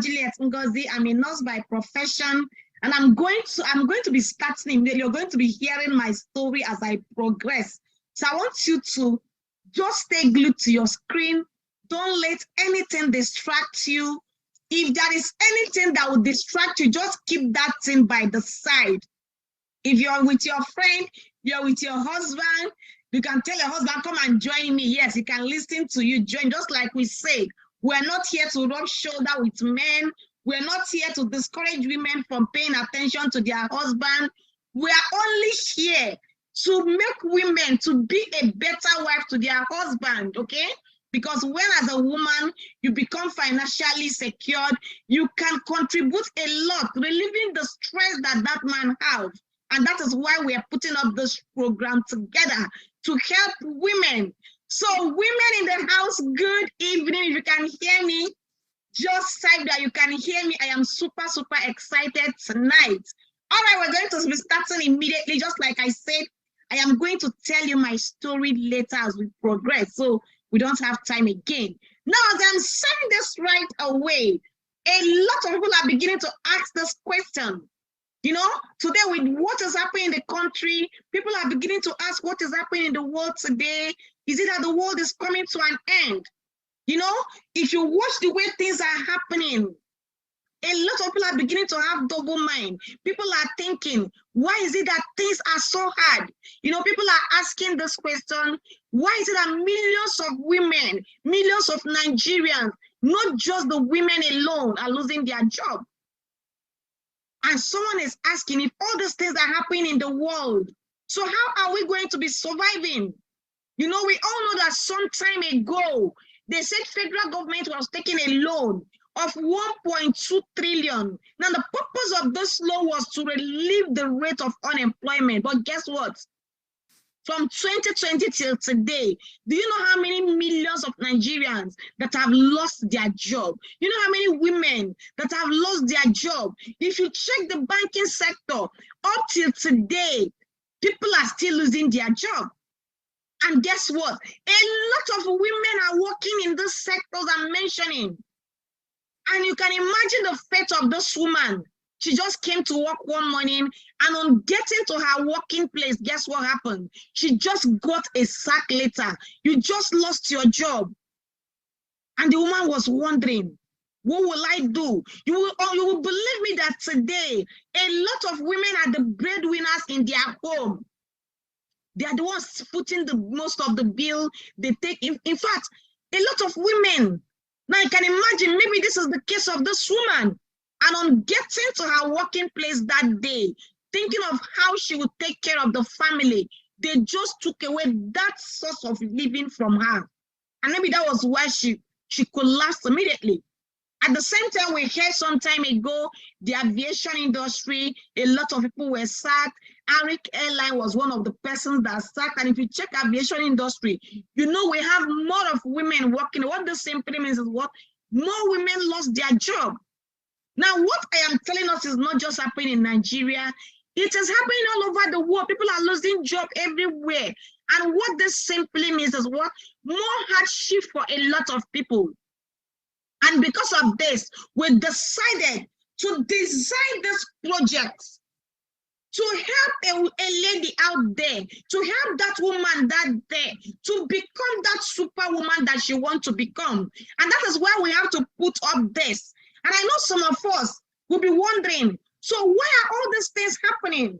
Juliet Ngozi. I'm a nurse by profession, and I'm going to be starting immediately. You're going to be hearing my story as I progress. So I want you to just stay glued to your screen. Don't let anything distract you. If there is anything that will distract you, just keep that thing by the side. If you're with your friend, you're with your husband, you can tell your husband, come and join me. Yes, he can listen to you, join. Just like we said, we're not here to rub shoulder with men. We're not here to discourage women from paying attention to their husband. We are only here to make women to be a better wife to their husband, okay? Because when as a woman, you become financially secured, you can contribute a lot, relieving the stress that that man has. And that is why we are putting up this program together to help women. So women in the house, good evening. If you can hear me, just type that you can hear me. I am super, super excited tonight. All right, we're going to be starting immediately. Just like I said, I am going to tell you my story later as we progress. So we don't have time again. Now, as I'm saying this right away, a lot of people are beginning to ask this question. You know, today with what is happening in the country, people are beginning to ask what is happening in the world today. Is it that the world is coming to an end? You know, if you watch the way things are happening, a lot of people are beginning to have double mind. People are thinking, why is it that things are so hard? You know, people are asking this question, why is it that millions of women, millions of Nigerians, not just the women alone, are losing their job? And someone is asking if all these things are happening in the world, so how are we going to be surviving? You know, we all know that some time ago, they said federal government was taking a loan of 1.2 trillion. Now, the purpose of this loan was to relieve the rate of unemployment. But guess what? From 2020 till today, do you know how many millions of Nigerians that have lost their job? You know how many women that have lost their job? If you check the banking sector, up till today, people are still losing their job. And guess what? A lot of women are working in these sectors I'm mentioning. And you can imagine the fate of this woman. She just came to work one morning, and on getting to her working place, guess what happened? She just got a sack letter. You just lost your job. And the woman was wondering, what will I do? You will believe me that today, a lot of women are the breadwinners in their home. They are the ones footing the most of the bill. They take, in fact, a lot of women. Now you can imagine, maybe this is the case of this woman. And on getting to her working place that day, thinking of how she would take care of the family, they just took away that source of living from her. And maybe that was why she collapsed immediately. At the same time, we heard some time ago, the aviation industry, a lot of people were sacked. Arik Airline was one of the persons that sacked. And if you check aviation industry, you know we have more of women working. What this simply means is what? More women lost their job. Now, what I am telling us is not just happening in Nigeria. It is happening all over the world. People are losing jobs everywhere. And what this simply means is what? More hardship for a lot of people. And because of this, we decided to design this project to help a lady out there, to help that woman that there, to become that superwoman that she wants to become. And that is why we have to put up this. And I know some of us will be wondering, so why are all these things happening?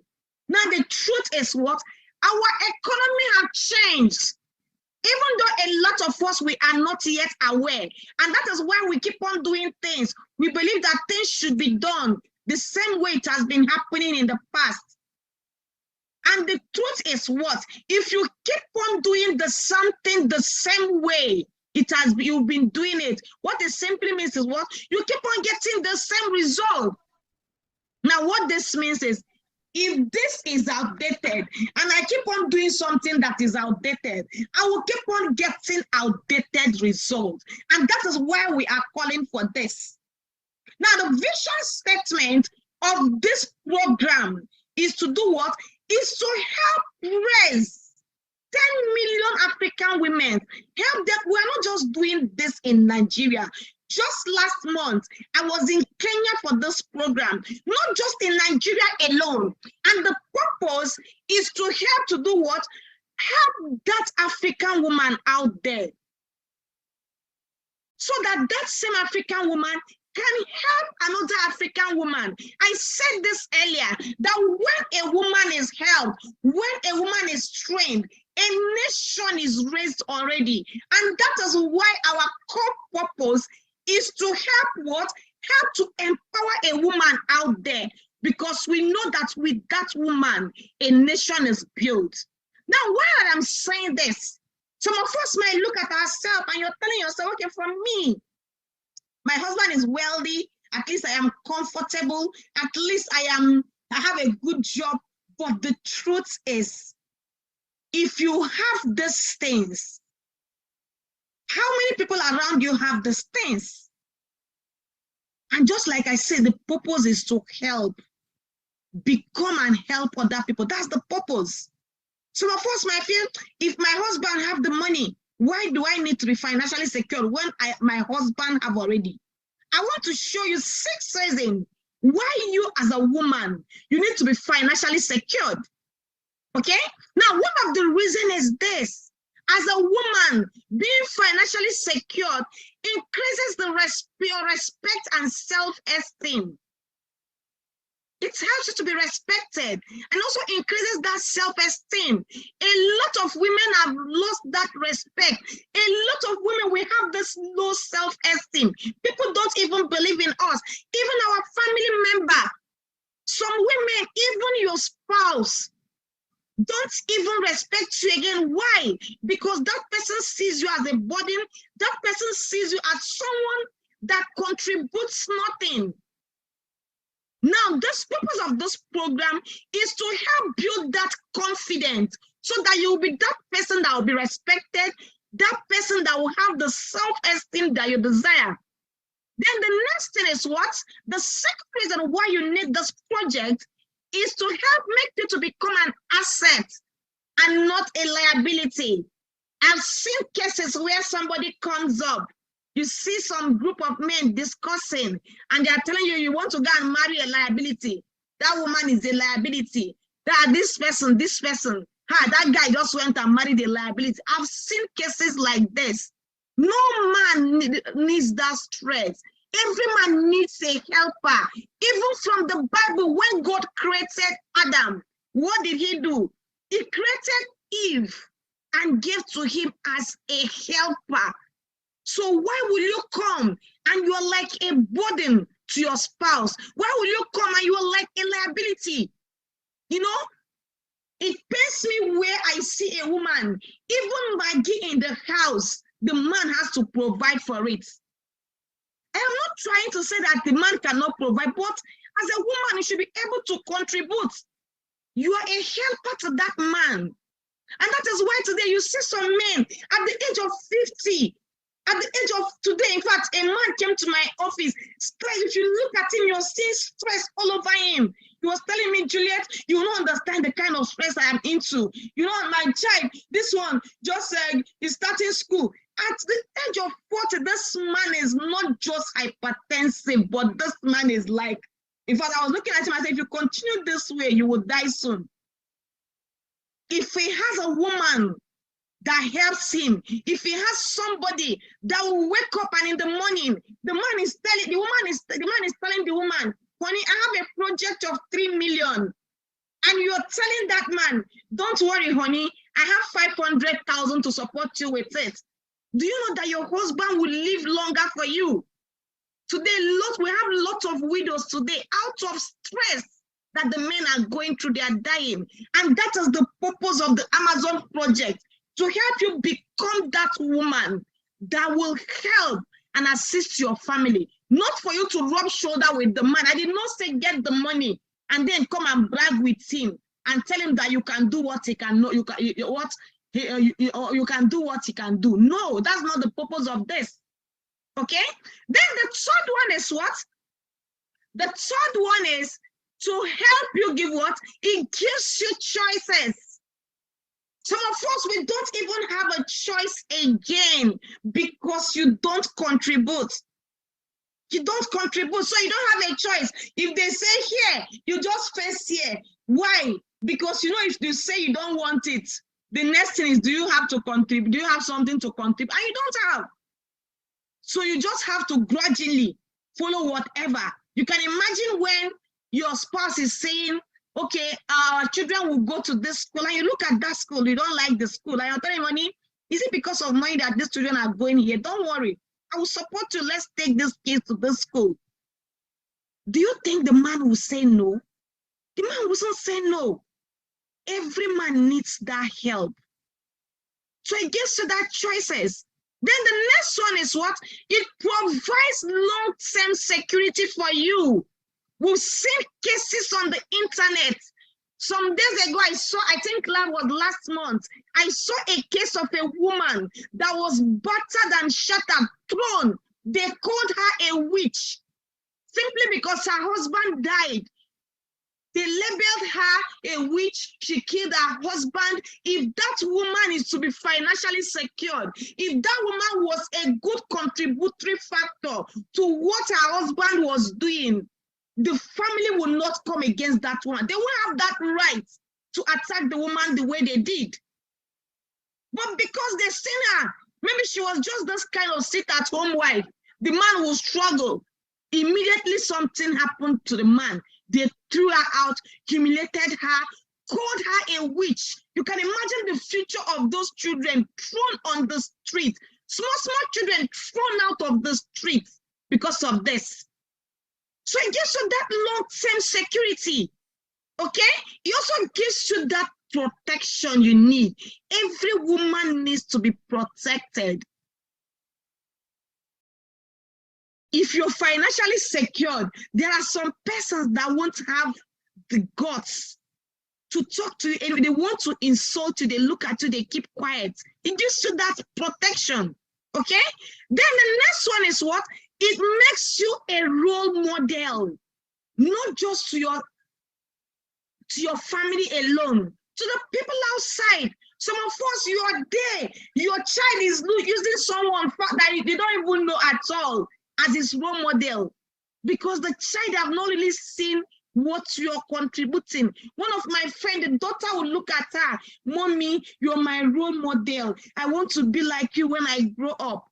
Now, the truth is what? Our economy has changed. Even though a lot of us, we are not yet aware. And that is why we keep on doing things. We believe that things should be done the same way it has been happening in the past. And the truth is what? If you keep on doing something the same way you've been doing it, what it simply means is what? You keep on getting the same result. Now, what this means is, if this is outdated and I keep on doing something that is outdated, I will keep on getting outdated results. And that is why we are calling for this. Now, the vision statement of this program is to do what? Is to help raise 10 million African women. Help them. We're not just doing this in Nigeria. Just last month, I was in Kenya for this program, not just in Nigeria alone. And the purpose is to help to do what? Help that African woman out there. So that that same African woman can help another African woman. I said this earlier, that when a woman is helped, when a woman is trained, a nation is raised already. And that is why our core purpose is to help what? Help to empower a woman out there, because we know that with that woman, a nation is built. Now, while I'm saying this, some of us might look at ourselves and you're telling yourself, okay, for me, my husband is wealthy, at least I am comfortable, at least I have a good job. But the truth is, if you have these things, how many people around you have these things? And just like I said, the purpose is to help, become and help other people. That's the purpose. Some of us might feel, if my husband have the money, why do I need to be financially secure when my husband have already? I want to show you 6 reasons why you as a woman, you need to be financially secured. Okay? Now, one of the reasons is this. As a woman, being financially secured increases your respect and self-esteem. It helps you to be respected and also increases that self-esteem. A lot of women have lost that respect. A lot of women, we have this low self-esteem. People don't even believe in us. Even our family member, some women, even your spouse, don't even respect you again. Why? Because that person sees you as a burden. That person sees you as someone that contributes nothing. Now, the purpose of this program is to help build that confidence so that you will be that person that will be respected, that person that will have the self-esteem that you desire. Then the next thing is what? The second reason why you need this project is to help make you to become an asset and not a liability. I've seen cases where somebody comes up, you see some group of men discussing, and they are telling you, you want to go and marry a liability. That woman is a liability. That this person, that guy just went and married a liability. I've seen cases like this. No man needs that stress. Every man needs a helper. Even from the Bible, when God created Adam, what did he do? He created Eve and gave to him as a helper. So why will you come and you're like a burden to your spouse? Why will you come and you're like a liability? You know, it pains me where I see a woman, even Maggie in the house, the man has to provide for it. I am not trying to say that the man cannot provide, but as a woman, you should be able to contribute. You are a helper to that man. And that is why today you see some men at the age of 50, at the age of today, in fact, a man came to my office. If you look at him, you're seeing stress all over him. He was telling me, Juliet, you don't understand the kind of stress I am into. You know, my child, this one just is starting school. At the age of 40, this man is not just hypertensive, but this man is like, in fact, I was looking at him, I said, if you continue this way, you will die soon. If he has a woman that helps him, if he has somebody that will wake up and in the morning, the man is telling the woman, honey, I have a project of 3 million. And you're telling that man, don't worry, honey, I have 500,000 to support you with it. Do you know that your husband will live longer for you? Today, we have lots of widows today out of stress that the men are going through, they are dying. And that is the purpose of the Amazon project, to help you become that woman that will help and assist your family. Not for you to rub shoulder with the man. I did not say get the money and then come and brag with him and tell him that you can do what he can, you can do what he can do. No, that's not the purpose of this. Okay? Then the third one is what? The third one is to help you give what? It gives you choices. Some of us, we don't even have a choice again because you don't contribute. You don't contribute, so you don't have a choice. If they say here, you just face here. Why? Because you know, if you say you don't want it, the next thing is, do you have to contribute? Do you have something to contribute? And you don't have. So you just have to grudgingly follow whatever. You can imagine when your spouse is saying, okay, our children will go to this school, and you look at that school, you don't like the school, and you're telling money, is it because of money that these children are going here? Don't worry, I will support you. Let's take this kids to this school. Do you think the man will say no? The man will not say no. Every man needs that help. So it gives you that choices. Then the next one is what? It provides long-term security for you. We've seen cases on the internet. Some days ago, I think that was last month, I saw a case of a woman that was battered and shattered, thrown. They called her a witch simply because her husband died. They labeled her a witch. She killed her husband. If that woman is to be financially secured, if that woman was a good contributory factor to what her husband was doing, the family will not come against that woman. They won't have that right to attack the woman the way they did. But because they seen her, maybe she was just this kind of sit-at-home wife, the man will struggle. Immediately something happened to the man. They threw her out, humiliated her, called her a witch. You can imagine the future of those children thrown on the street. Small children thrown out of the street because of this. So it gives you that long-term security, okay? It also gives you that protection you need. Every woman needs to be protected. If you're financially secured, there are some persons that won't have the guts to talk to you. And they want to insult you. They look at you, they keep quiet. It gives you that protection, okay? Then the next one is what? It makes you a role model, not just to your family alone, to the people outside. Some of us, you are there. Your child is using someone that they don't even know at all as his role model, because the child have not really seen what you're contributing. One of my friends, the daughter will look at her, "Mommy, you're my role model. I want to be like you when I grow up."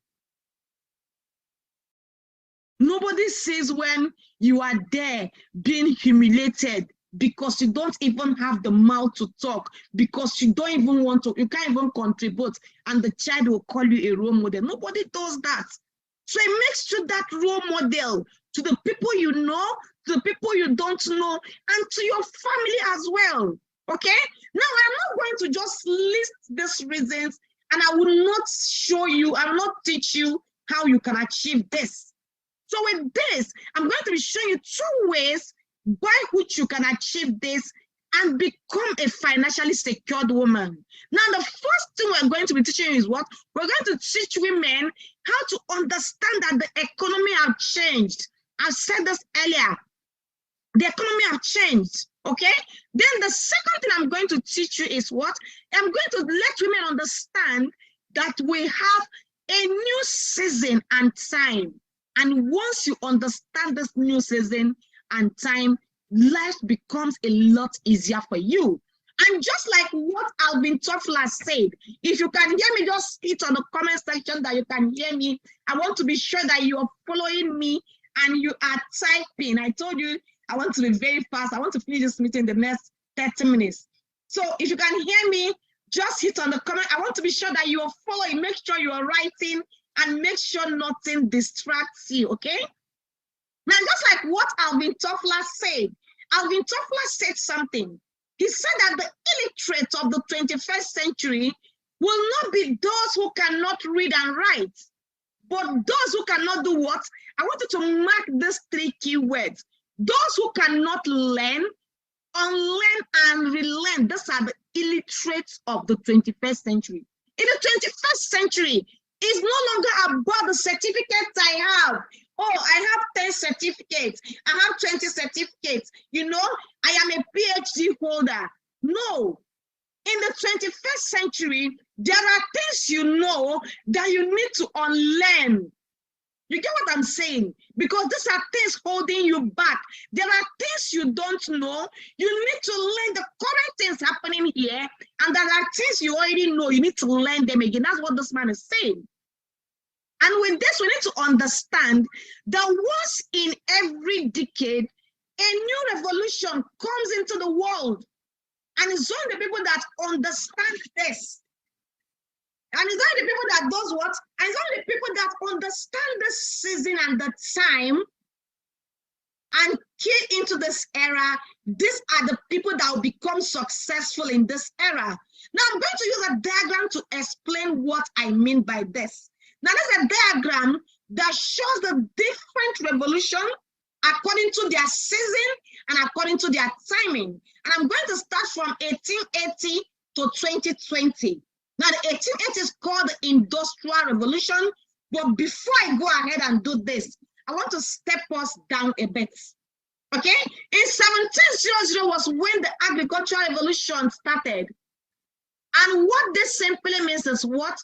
Nobody sees when you are there being humiliated because you don't even have the mouth to talk, because you don't even want to, you can't even contribute, and the child will call you a role model. Nobody does that. So it makes you that role model to the people you know, to the people you don't know, and to your family as well. Okay? Now, I'm not going to just list these reasons, and I will not show you, I will not teach you how you can achieve this. So with this, I'm going to be showing you 2 ways by which you can achieve this and become a financially secured woman. Now, the first thing we're going to be teaching you is what? We're going to teach women how to understand that the economy have changed. I said this earlier. The economy have changed, okay? Then the second thing I'm going to teach you is what? I'm going to let women understand that we have a new season and time. And once you understand this new season and time, life becomes a lot easier for you. And just like what Alvin Toffler said, if you can hear me, just hit on the comment section that you can hear me. I want to be sure that you are following me and you are typing. I told you I want to be very fast. I want to finish this meeting in the next 30 minutes. So if you can hear me, just hit on the comment. I want to be sure that you are following. Make sure you are writing and make sure nothing distracts you, okay? Now, just like what Alvin Toffler said, Alvin Toffler said something. He said that the illiterate of the 21st century will not be those who cannot read and write, but those who cannot do what? I want you to mark these 3 key words. Those who cannot learn, unlearn, and relearn. These are the illiterates of the 21st century. In the 21st century, it's no longer about the certificates I have. Oh, I have 10 certificates. I have 20 certificates. You know, I am a PhD holder. No. In the 21st century, there are things you know that you need to unlearn. You get what I'm saying? because these are things holding you back. There are things you don't know. You need to learn the current things happening here, and there are things you already know. You need to learn them again. That's what this man is saying. And with this, we need to understand that once in every decade, a new revolution comes into the world. And it's only the people that understand this. And it's only the people that does what? And it's only the people that understand the season and the time and key into this era. These are the people that will become successful in this era. Now I'm going to use a diagram to explain what I mean by this. Now, this is a diagram that shows the different revolution according to their season and according to their timing. And I'm going to start from 1880 to 2020. Now, the 1880 is called the Industrial Revolution. But before I go ahead and do this, I want to step us down a bit. Okay? In 1700 was when the Agricultural Revolution started. And what this simply means is what?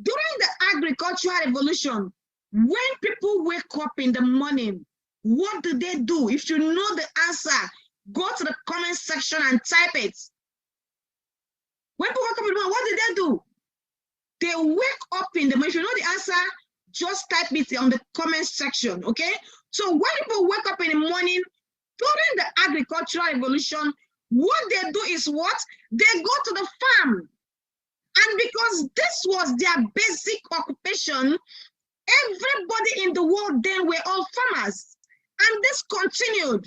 During the Agricultural Revolution, when people wake up in the morning, what do they do? If you know the answer, go to the comment section and type it. When people wake up in the morning, what do they do? They wake up in the morning. If you know the answer, just type it on the comment section, okay? So when people wake up in the morning, during the Agricultural Revolution, what they do is what? They go to the farm. And because this was their basic occupation, everybody in the world then were all farmers. And this continued.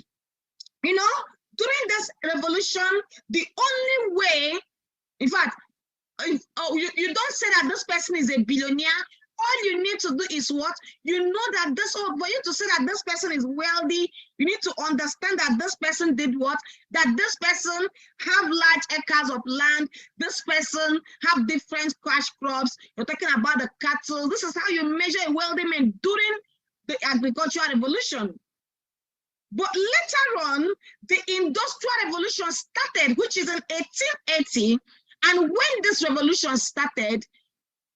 You know, during this revolution, the only way, in fact, you don't say that this person is a billionaire. All you need to do is what? You know that this, for you to say that this person is wealthy, you need to understand that this person did what? That this person have large acres of land. This person have different cash crops. You're talking about the cattle. This is how you measure a wealthy man during the Agricultural Revolution. But later on, the Industrial Revolution started, which is in 1880. And when this revolution started,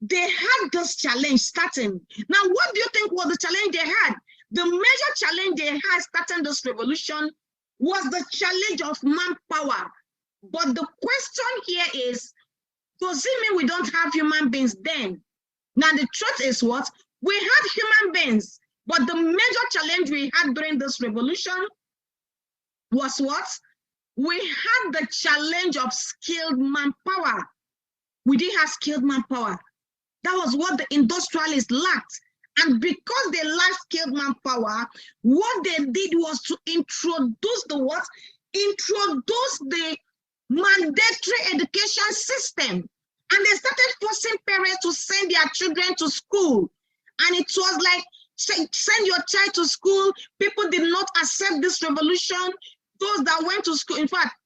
they had this challenge starting. Now, what do you think was the challenge they had? The major challenge they had starting this revolution was the challenge of manpower. But the question here is, does it mean we don't have human beings then? Now, the truth is what? We had human beings, but the major challenge we had during this revolution was what? We had the challenge of skilled manpower. We didn't have skilled manpower. That was what the industrialists lacked. And because they lacked skilled manpower, what they did was to introduce the what? Introduce the mandatory education system. And they started forcing parents to send their children to school. And it was like, send your child to school. People did not accept this revolution. Those that went to school, in fact,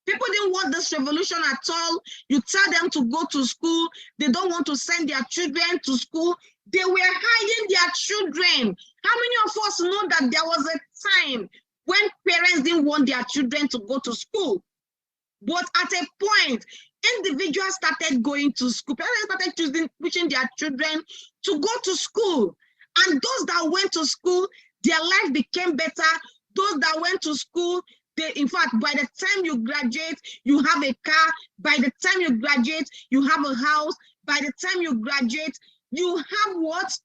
people didn't want this revolution at all. You tell them to go to school. They don't want to send their children to school. They were hiding their children. How many of us know that there was a time when parents didn't want their children to go to school? But at a point, individuals started going to school. Parents started pushing their children to go to school. And those that went to school, their life became better. Those that went to school, in fact, by the time you graduate, you have a car. By the time you graduate, you have a house. By the time you graduate, you have what?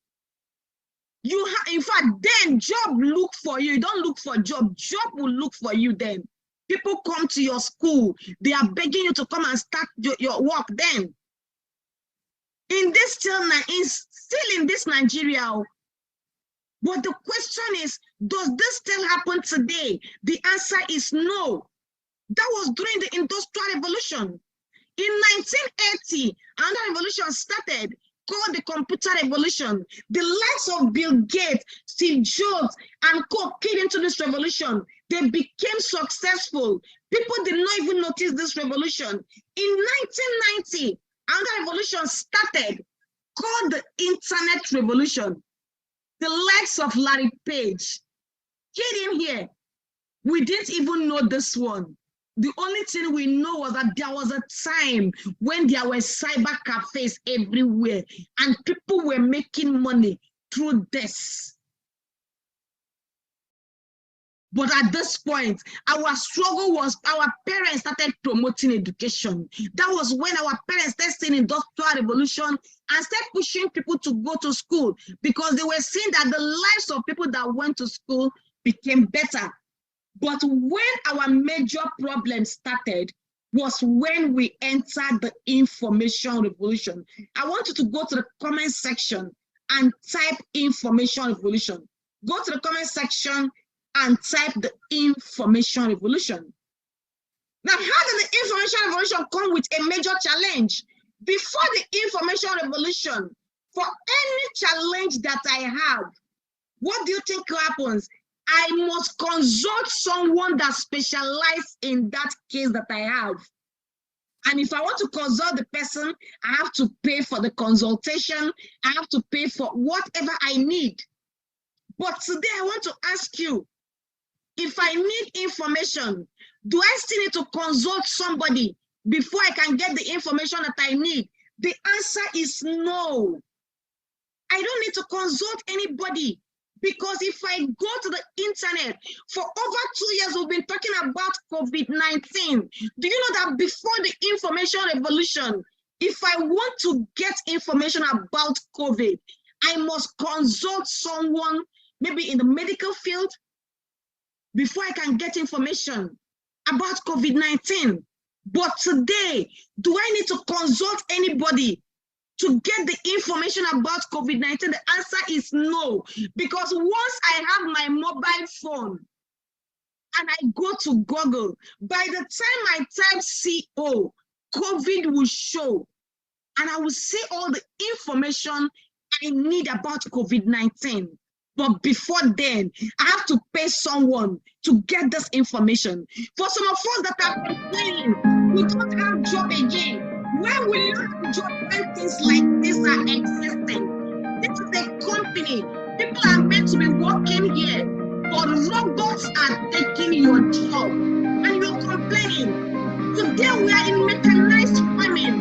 You have, in fact, then job look for you. You don't look for job. Job will look for you then. People come to your school. They are begging you to come and start your work then. Still in this Nigeria. But the question is, does this still happen today? The answer is no. That was during the Industrial Revolution. In 1980, another revolution started called the Computer Revolution. The likes of Bill Gates, Steve Jobs, and co came into this revolution. They became successful. People did not even notice this revolution. In 1990, another revolution started called the Internet Revolution. The likes of Larry Page. Get in here. We didn't even know this one. The only thing we know was that there was a time when there were cyber cafes everywhere and people were making money through this. But at this point, our struggle was our parents started promoting education. That was when our parents started seeing industrial revolution and started pushing people to go to school because they were seeing that the lives of people that went to school became better. But when our major problem started was when we entered the information revolution. I want you to go to the comment section and type information revolution. Go to the comment section and type the information revolution. Now, how did the information revolution come with a major challenge? Before the information revolution, for any challenge that I have, what do you think happens? I must consult someone that specializes in that case that I have. And if I want to consult the person, I have to pay for the consultation. I have to pay for whatever I need. But today I want to ask you, if I need information, do I still need to consult somebody before I can get the information that I need? The answer is no. I don't need to consult anybody, because if I go to the internet, for over 2 years, we've been talking about COVID-19. Do you know that before the information revolution, if I want to get information about COVID, I must consult someone, maybe in the medical field, before I can get information about COVID-19. But today, do I need to consult anybody to get the information about COVID-19? The answer is no, because once I have my mobile phone and I go to Google, by the time I type CO, COVID will show, and I will see all the information I need about COVID-19. But before then, I have to pay someone to get this information. For some of us that are complaining, we don't have job again. Where will you have job when things like this are existing? This is a company. People are meant to be working here, but robots are taking your job, and you're complaining. Today we are in mechanized farming.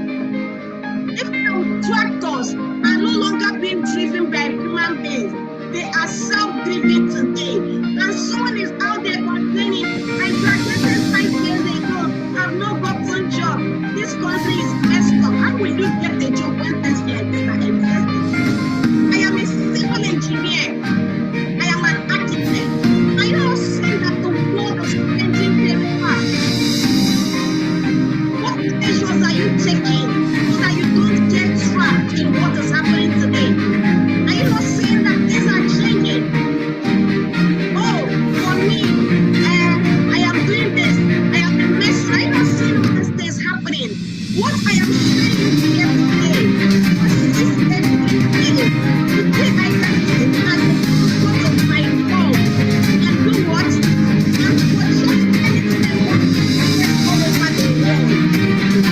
Even tractors are no longer being driven by human beings. They are self-driven today. And someone is out there complaining, I graduated 5 years ago, I've not gotten a job. This country is messed up. How will you get a job when things like this are existing? I am a civil engineer. I am an architect. Are you not saying that the world is changing very fast? What measures are you taking so that you don't get trapped in what is happening today? Are you not saying that things are changing? Oh, for me, I am doing this. I am a mess. Are you not seeing all these things happening? What I am sharing here today consists every day. Today I can sit at the comfort of my home and do what? And purchase anything I want to get all over the world.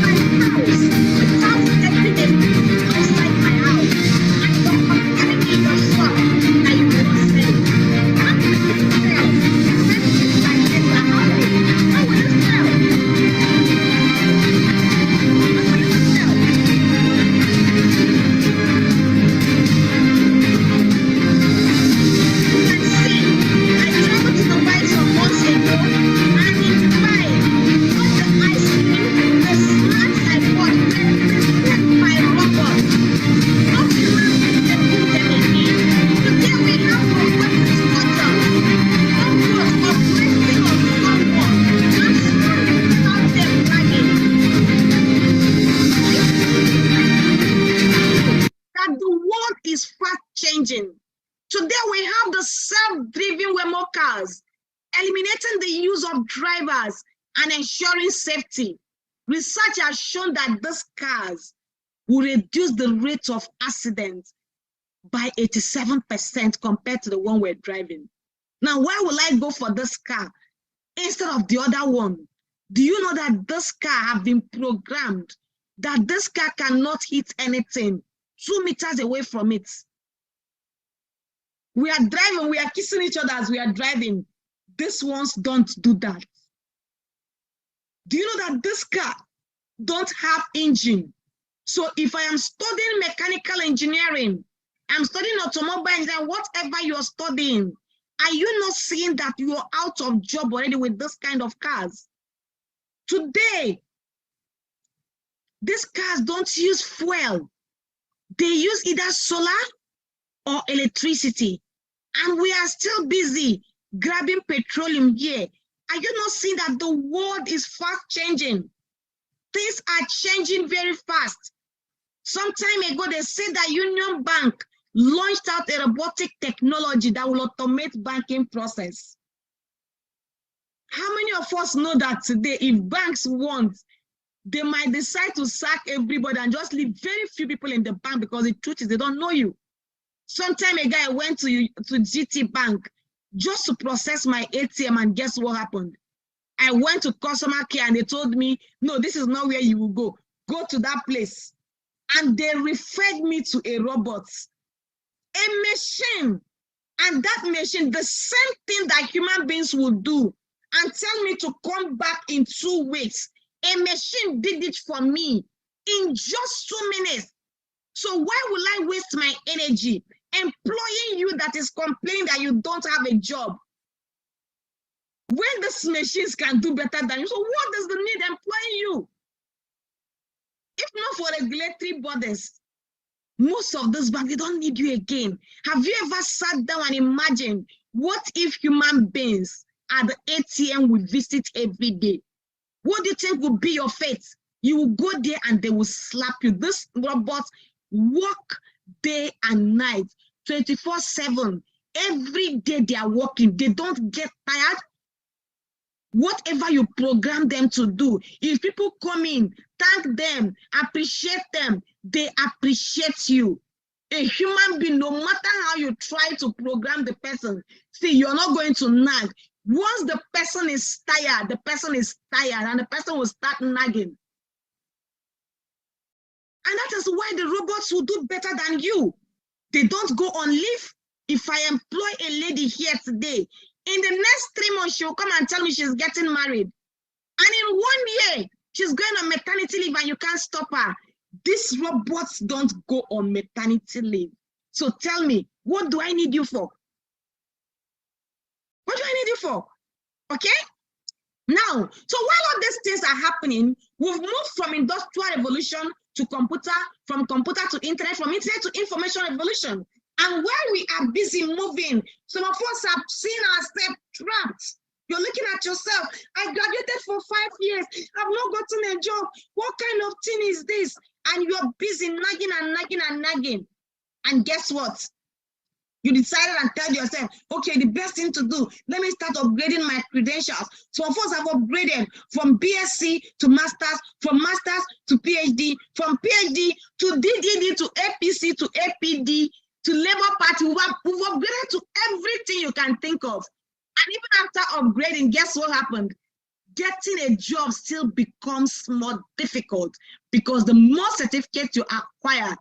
My house, without stepping a foot outside my house. And you're comparing me yourself that you will not sell. How will you sell? When things like this are happening, how will you sell? How will you sell? You can see, I traveled to Dubai some months ago, and in Dubai, all the ice cream, the snacks I bought were prepared by robots. Not human beings that do them again. Today we have robotic scooters. Robots operating on someone, and someone without them dragging. That the world is fast changing. Today we have the self-driven Waymo cars, eliminating the use of drivers and ensuring safety. Research has shown that these cars will reduce the rate of accidents by 87% compared to the one we're driving. Now, why will I go for this car instead of the other one? Do you know that this car have been programmed that this car cannot hit anything 2 meters away from it? We are driving, we are kissing each other as we are driving. These ones don't do that. Do you know that this car don't have engine? So if I am studying mechanical engineering, I'm studying automobile engineering, whatever you're studying, Are you not seeing that you are out of job already with this kind of cars? Today, these cars don't use fuel. They use either solar or electricity. And we are still busy grabbing petroleum here. Are you not seeing that the world is fast changing? Things are changing very fast. Some time ago, they said that Union Bank launched out a robotic technology that will automate banking process. How many of us know that today, if banks want, they might decide to sack everybody and just leave very few people in the bank, because the truth is they don't know you. Sometime ago, I went to GT Bank just to process my ATM, and guess what happened? I went to customer care and they told me, no, this is not where you will go. Go to that place. And they referred me to a robot, a machine. And that machine, the same thing that human beings would do, and tell me to come back in 2 weeks. A machine did it for me in just 2 minutes. So why will I waste my energy employing you that is complaining that you don't have a job, when these machines can do better than you? So what is the need employing you? If not for regulatory bodies, most of these banks, they don't need you again. Have you ever sat down and imagined, what if human beings at the ATM we visit every day? What do you think will be your fate? You will go there and they will slap you. These robots work day and night, 24/7. Every day they are working. They don't get tired. Whatever you program them to do, if people come in, thank them, appreciate them, they appreciate you. A human being, no matter how you try to program the person, see, you're not going to nag. Once the person is tired, and the person will start nagging. And that is why the robots will do better than you. They don't go on leave. If I employ a lady here today, in the next 3 months, she'll come and tell me she's getting married. And in 1 year, she's going on maternity leave and you can't stop her. These robots don't go on maternity leave. So tell me, what do I need you for? What do I need you for? Okay? Now, so while all these things are happening, we've moved from industrial revolution to computer, from computer to internet, from internet to information revolution. And while we are busy moving, some of us have seen ourselves trapped. You're looking at yourself. I graduated for 5 years. I've not gotten a job. What kind of thing is this? And you're busy nagging and nagging and nagging. And guess what? You decided and tell yourself, okay, the best thing to do, let me start upgrading my credentials. So of course, I've upgraded from BSc to Masters, from Masters to PhD, from PhD to DDD to APC to APD to Labour Party. We've upgraded to everything you can think of. And even after upgrading, guess what happened? Getting a job still becomes more difficult, because the more certificates you acquire,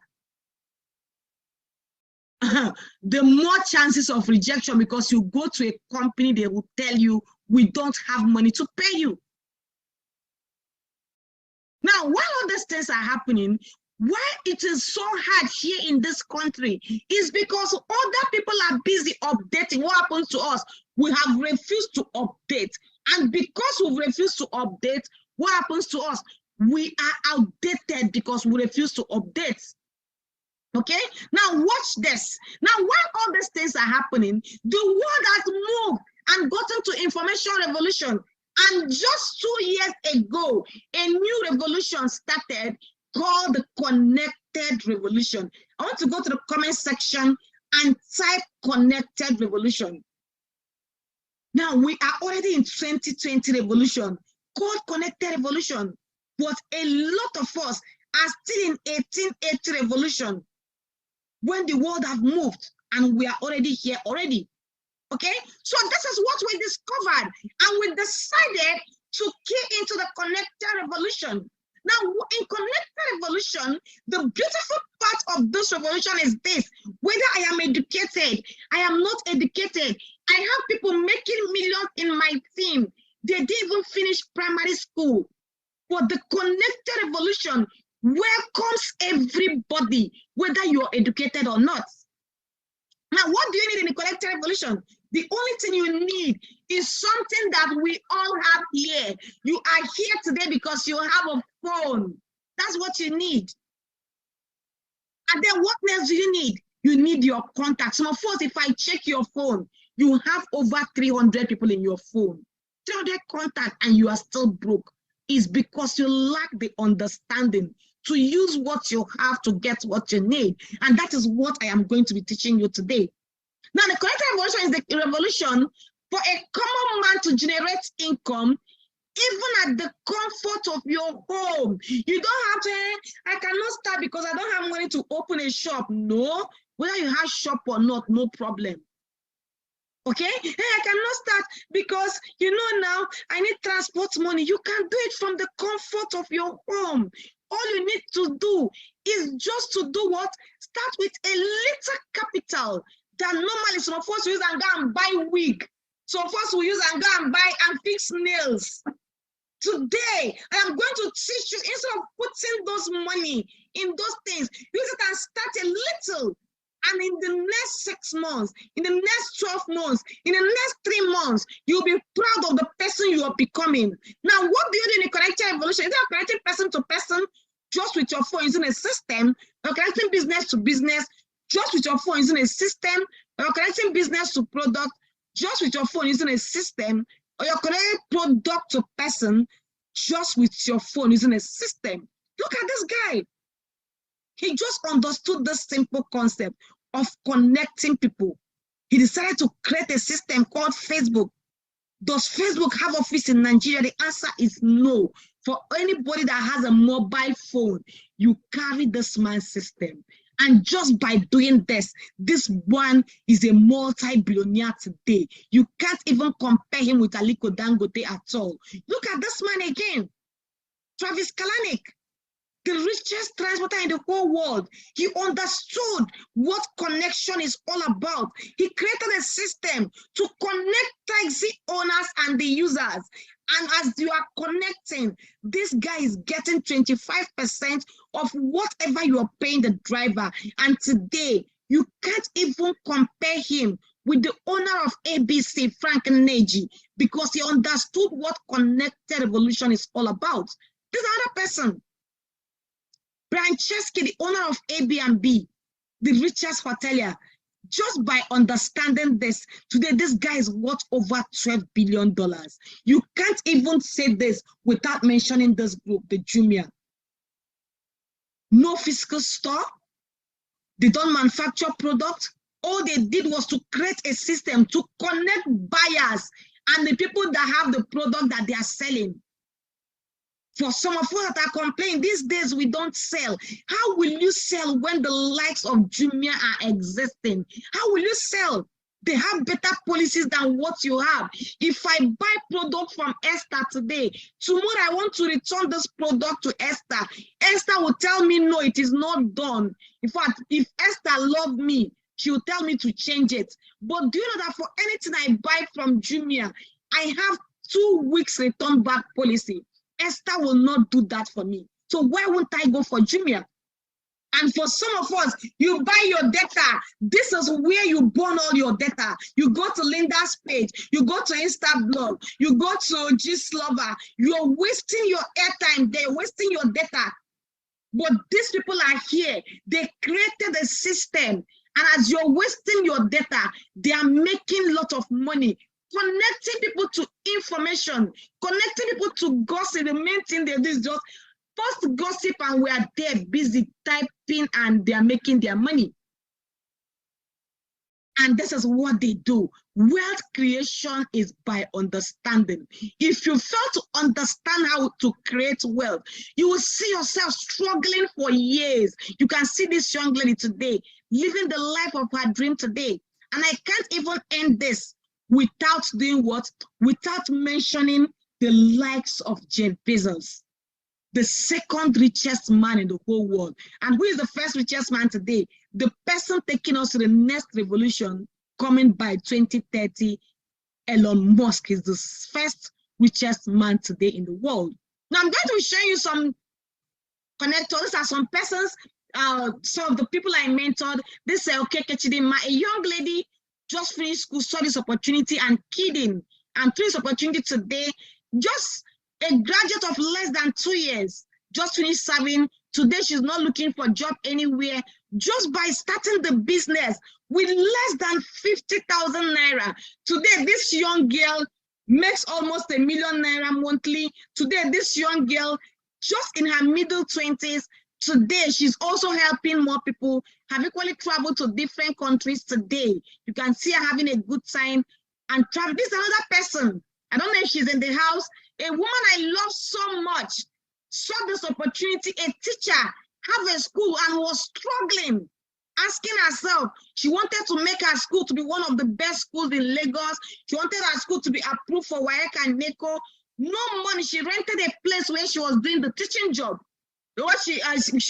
the more chances of rejection, because you go to a company, they will tell you, we don't have money to pay you. Now, while all these things are happening, why it is so hard here in this country is because other people are busy updating. What happens to us? We have refused to update. And because we've refused to update, what happens to us? We are outdated because we refuse to update. Okay, now watch this. Now, while all these things are happening, the world has moved and gotten to information revolution. And just 2 years ago, a new revolution started called the connected revolution. I want to go to the comment section and type connected revolution. Now, we are already in 2020 revolution called connected revolution, but a lot of us are still in 1880 revolution, when the world have moved and we are already here already. Okay, so this is what we discovered, and we decided to key into the connected revolution. Now, in connected revolution, the beautiful part of this revolution is this: whether I am educated, I am not educated, I have people making millions in my team. They didn't even finish primary school. But the connected revolution welcomes everybody, whether you're educated or not. Now, what do you need in the connected revolution? The only thing you need is something that we all have here. You are here today because you have a phone. That's what you need. And then what else do you need? You need your contacts. Some of us, if I check your phone, you have over 300 people in your phone. 300 contacts and you are still broke. Is because you lack the understanding to use what you have to get what you need. And that is what I am going to be teaching you today. Now, the connected revolution is the revolution for a common man to generate income even at the comfort of your home. You don't have to, I cannot start because I don't have money to open a shop. No, whether you have shop or not, no problem. Okay, hey, I cannot start because, you know, now I need transport money. You can do it from the comfort of your home. All you need to do is just to do what? Start with a little capital that normally some of us use and go and buy wig. Some of us will use and go and buy and fix nails. Today, I am going to teach you, instead of putting those money in those things, use it and start a little. And in the next 6 months, in the next 12 months, in the next 3 months, you'll be proud of the person you are becoming. Now, what do you do in a connected evolution? Is it connecting person to person just with your phone using a system? Or connecting business to business just with your phone using a system? Or connecting business to product just with your phone using a system? Or you're connecting product to person just with your phone using a system? Look at this guy. He just understood this simple concept of connecting people. He decided to create a system called Facebook. Does Facebook have office in Nigeria? The answer is no. For anybody that has a mobile phone, you carry this man's system. And just by doing this one is a multi-billionaire today. You can't even compare him with Aliko Dangote at all. Look at this man again, Travis Kalanick, the richest transporter in the whole world. He understood what connection is all about. He created a system to connect taxi owners and the users. And as you are connecting, this guy is getting 25% of whatever you are paying the driver. And today, you can't even compare him with the owner of ABC, Frank Neji, because he understood what connected revolution is all about. This other person, Brian Chesky, the owner of Airbnb, the richest hotelier, just by understanding this, today this guy is worth over $12 billion. You can't even say this without mentioning this group, the Jumia. No physical store. They don't manufacture product. All they did was to create a system to connect buyers and the people that have the product that they are selling. For some of us that are complaining, these days we don't sell. How will you sell when the likes of Jumia are existing? How will you sell? They have better policies than what you have. If I buy product from Esther today, tomorrow I want to return this product to Esther. Esther will tell me, no, it is not done. In fact, if Esther loved me, she will tell me to change it. But do you know that for anything I buy from Jumia, I have 2 weeks return back policy? Esther will not do that for me. So why won't I go for Jumia? And for some of us, you buy your data. This is where you burn all your data. You go to Linda's page, you go to Instablog, you go to Gistlover. You're wasting your airtime, they're wasting your data. But these people are here. They created a system. And as you're wasting your data, they are making a lot of money. Connecting people to information, connecting people to gossip. The main thing they do is just post gossip and we are there busy typing and they are making their money. And this is what they do. Wealth creation is by understanding. If you fail to understand how to create wealth, you will see yourself struggling for years. You can see this young lady today living the life of her dream today. And I can't even end this without doing what? Without mentioning the likes of Jeff Bezos, the second richest man in the whole world. And who is the first richest man today? The person taking us to the next revolution coming by 2030, Elon Musk is the first richest man today in the world. Now I'm going to be showing you some connectors. These are some persons, some of the people I mentored. This is Okeke Chidinma, a young lady just finished school, saw this opportunity and kidding. And through this opportunity today, just a graduate of less than 2 years, just finished serving. Today, she's not looking for a job anywhere. Just by starting the business with less than 50,000 naira. Today, this young girl makes almost ₦1 million monthly. Today, this young girl, just in her middle 20s, today, she's also helping more people, have equally traveled to different countries today. You can see her having a good time and travel. This is another person. I don't know if she's in the house. A woman I love so much saw this opportunity, a teacher, have a school and was struggling, asking herself, she wanted to make her school to be one of the best schools in Lagos. She wanted her school to be approved for WAEC and NECO. No money. She rented a place where she was doing the teaching job. What she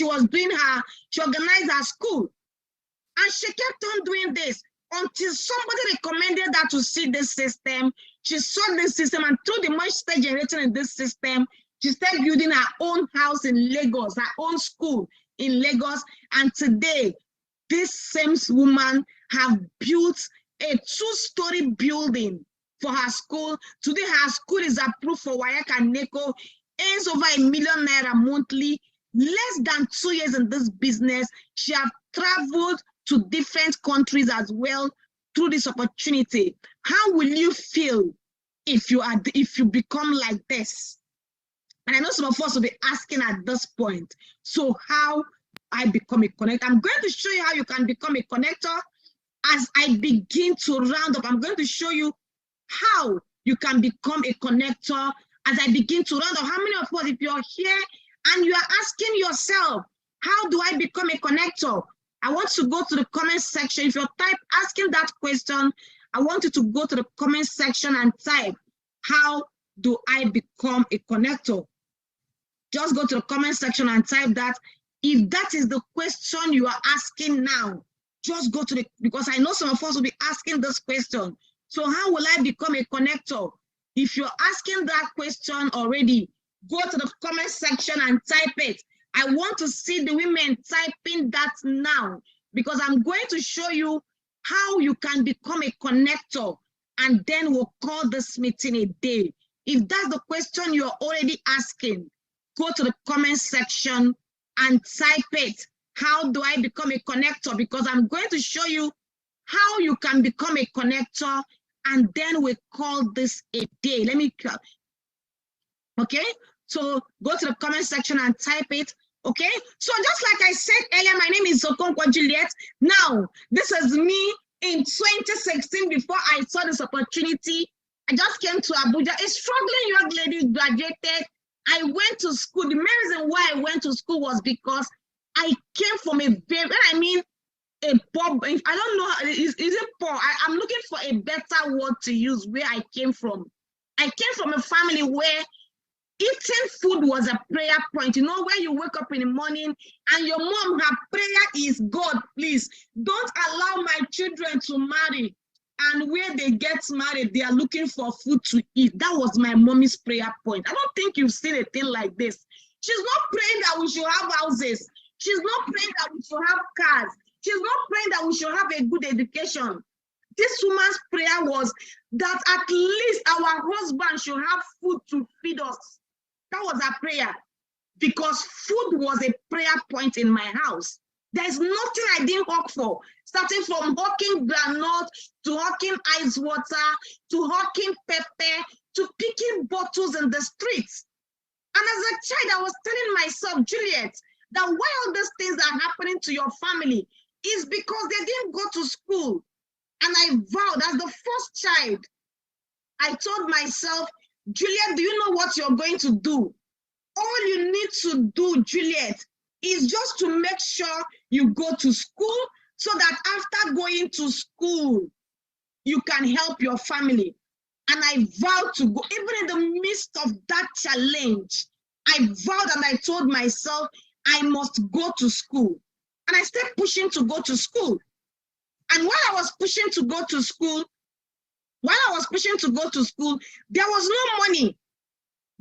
was doing she organized her school. And she kept on doing this until somebody recommended her to see this system. She saw this system, and through the money she started generating in this system, she started building her own house in Lagos, her own school in Lagos. And today, this same woman have built a 2-story building for her school. Today, her school is approved for WAEC and NECO, earns over ₦1 million monthly, less than 2 years in this business. She have traveled to different countries as well through this opportunity. How will you feel if you become like this? And I know some of us will be asking at this point, so how I become a connector? I'm going to show you how you can become a connector. As I begin to round up, I'm going to show you how you can become a connector. As I begin to round up, how many of us, if you're here and you are asking yourself, how do I become a connector? I want to go to the comment section. If you're asking that question, I want you to go to the comment section and type, how do I become a connector? Just go to the comment section and type that. If that is the question you are asking now, just go to because I know some of us will be asking this question. So how will I become a connector? If you're asking that question already, go to the comment section and type it. I want to see the women typing that now, because I'm going to show you how you can become a connector, and then we'll call this meeting a day. If that's the question you're already asking, go to the comment section and type it. How do I become a connector? Because I'm going to show you how you can become a connector, and then we call this a day. Let me, okay? So go to the comment section and type it, okay? So just like I said earlier, my name is Okonkwo Juliet. Now, this is me in 2016 before I saw this opportunity. I just came to Abuja. A struggling young lady graduated. I went to school. The main reason why I went to school was because I came from a very, I mean, a poor, I don't know, is it poor? I'm looking for a better word to use where I came from. I came from a family where eating food was a prayer point. You know, when you wake up in the morning and your mom, her prayer is, God, please don't allow my children to marry. And where they get married, they are looking for food to eat. That was my mommy's prayer point. I don't think you've seen a thing like this. She's not praying that we should have houses. She's not praying that we should have cars. She's not praying that we should have a good education. This woman's prayer was that at least our husband should have food to feed us. That was her prayer, because food was a prayer point in my house. There's nothing I didn't hawk for, starting from hawking granite, to hawking ice water, to hawking pepper, to picking bottles in the streets. And as a child, I was telling myself, Juliet, that why all these things are happening to your family is because they didn't go to school. And I vowed, as the first child, I told myself, Juliet, do you know what you're going to do? All you need to do, Juliet, is just to make sure you go to school, so that after going to school, you can help your family. And I vowed to go, even in the midst of that challenge, I vowed and I told myself, I must go to school. And I started pushing to go to school. And while I was pushing to go to school, there was no money.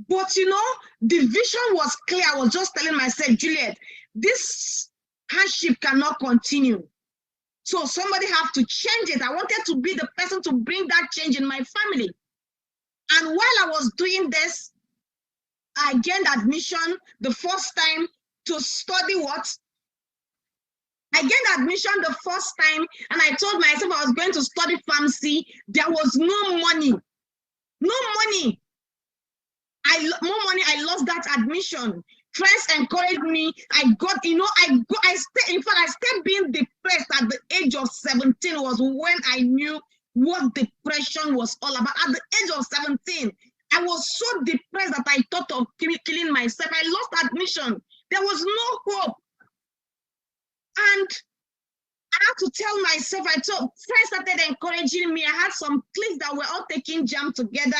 But you know, the vision was clear. I was just telling myself, Juliet, this hardship cannot continue. So somebody have to change it. I wanted to be the person to bring that change in my family. And while I was doing this, I gained admission the first time to study what? I gained admission the first time, and I told myself I was going to study pharmacy. There was no money. No money. I lost that admission. Friends encouraged me. I got, in fact, I started being depressed at the age of 17 was when I knew what depression was all about. At the age of 17, I was so depressed that I thought of killing myself. I lost admission. There was no hope. And I had to tell myself, friends started encouraging me. I had some cliques that were all taking JAMB together.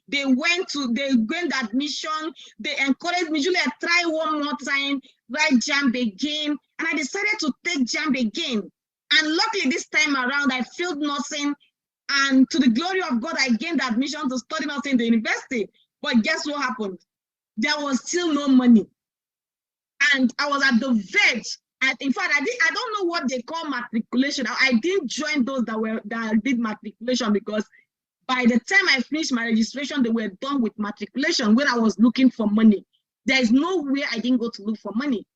They gained admission. They encouraged me, Julia, try one more time, write JAMB again. And I decided to take JAMB again. And luckily this time around, I failed nursing. And to the glory of God, I gained admission to study nursing in the university. But guess what happened? There was still no money. And I was at the verge. In fact, I don't know what they call matriculation. I didn't join those that did matriculation, because by the time I finished my registration, they were done with matriculation when I was looking for money. There is nowhere I didn't go to look for money.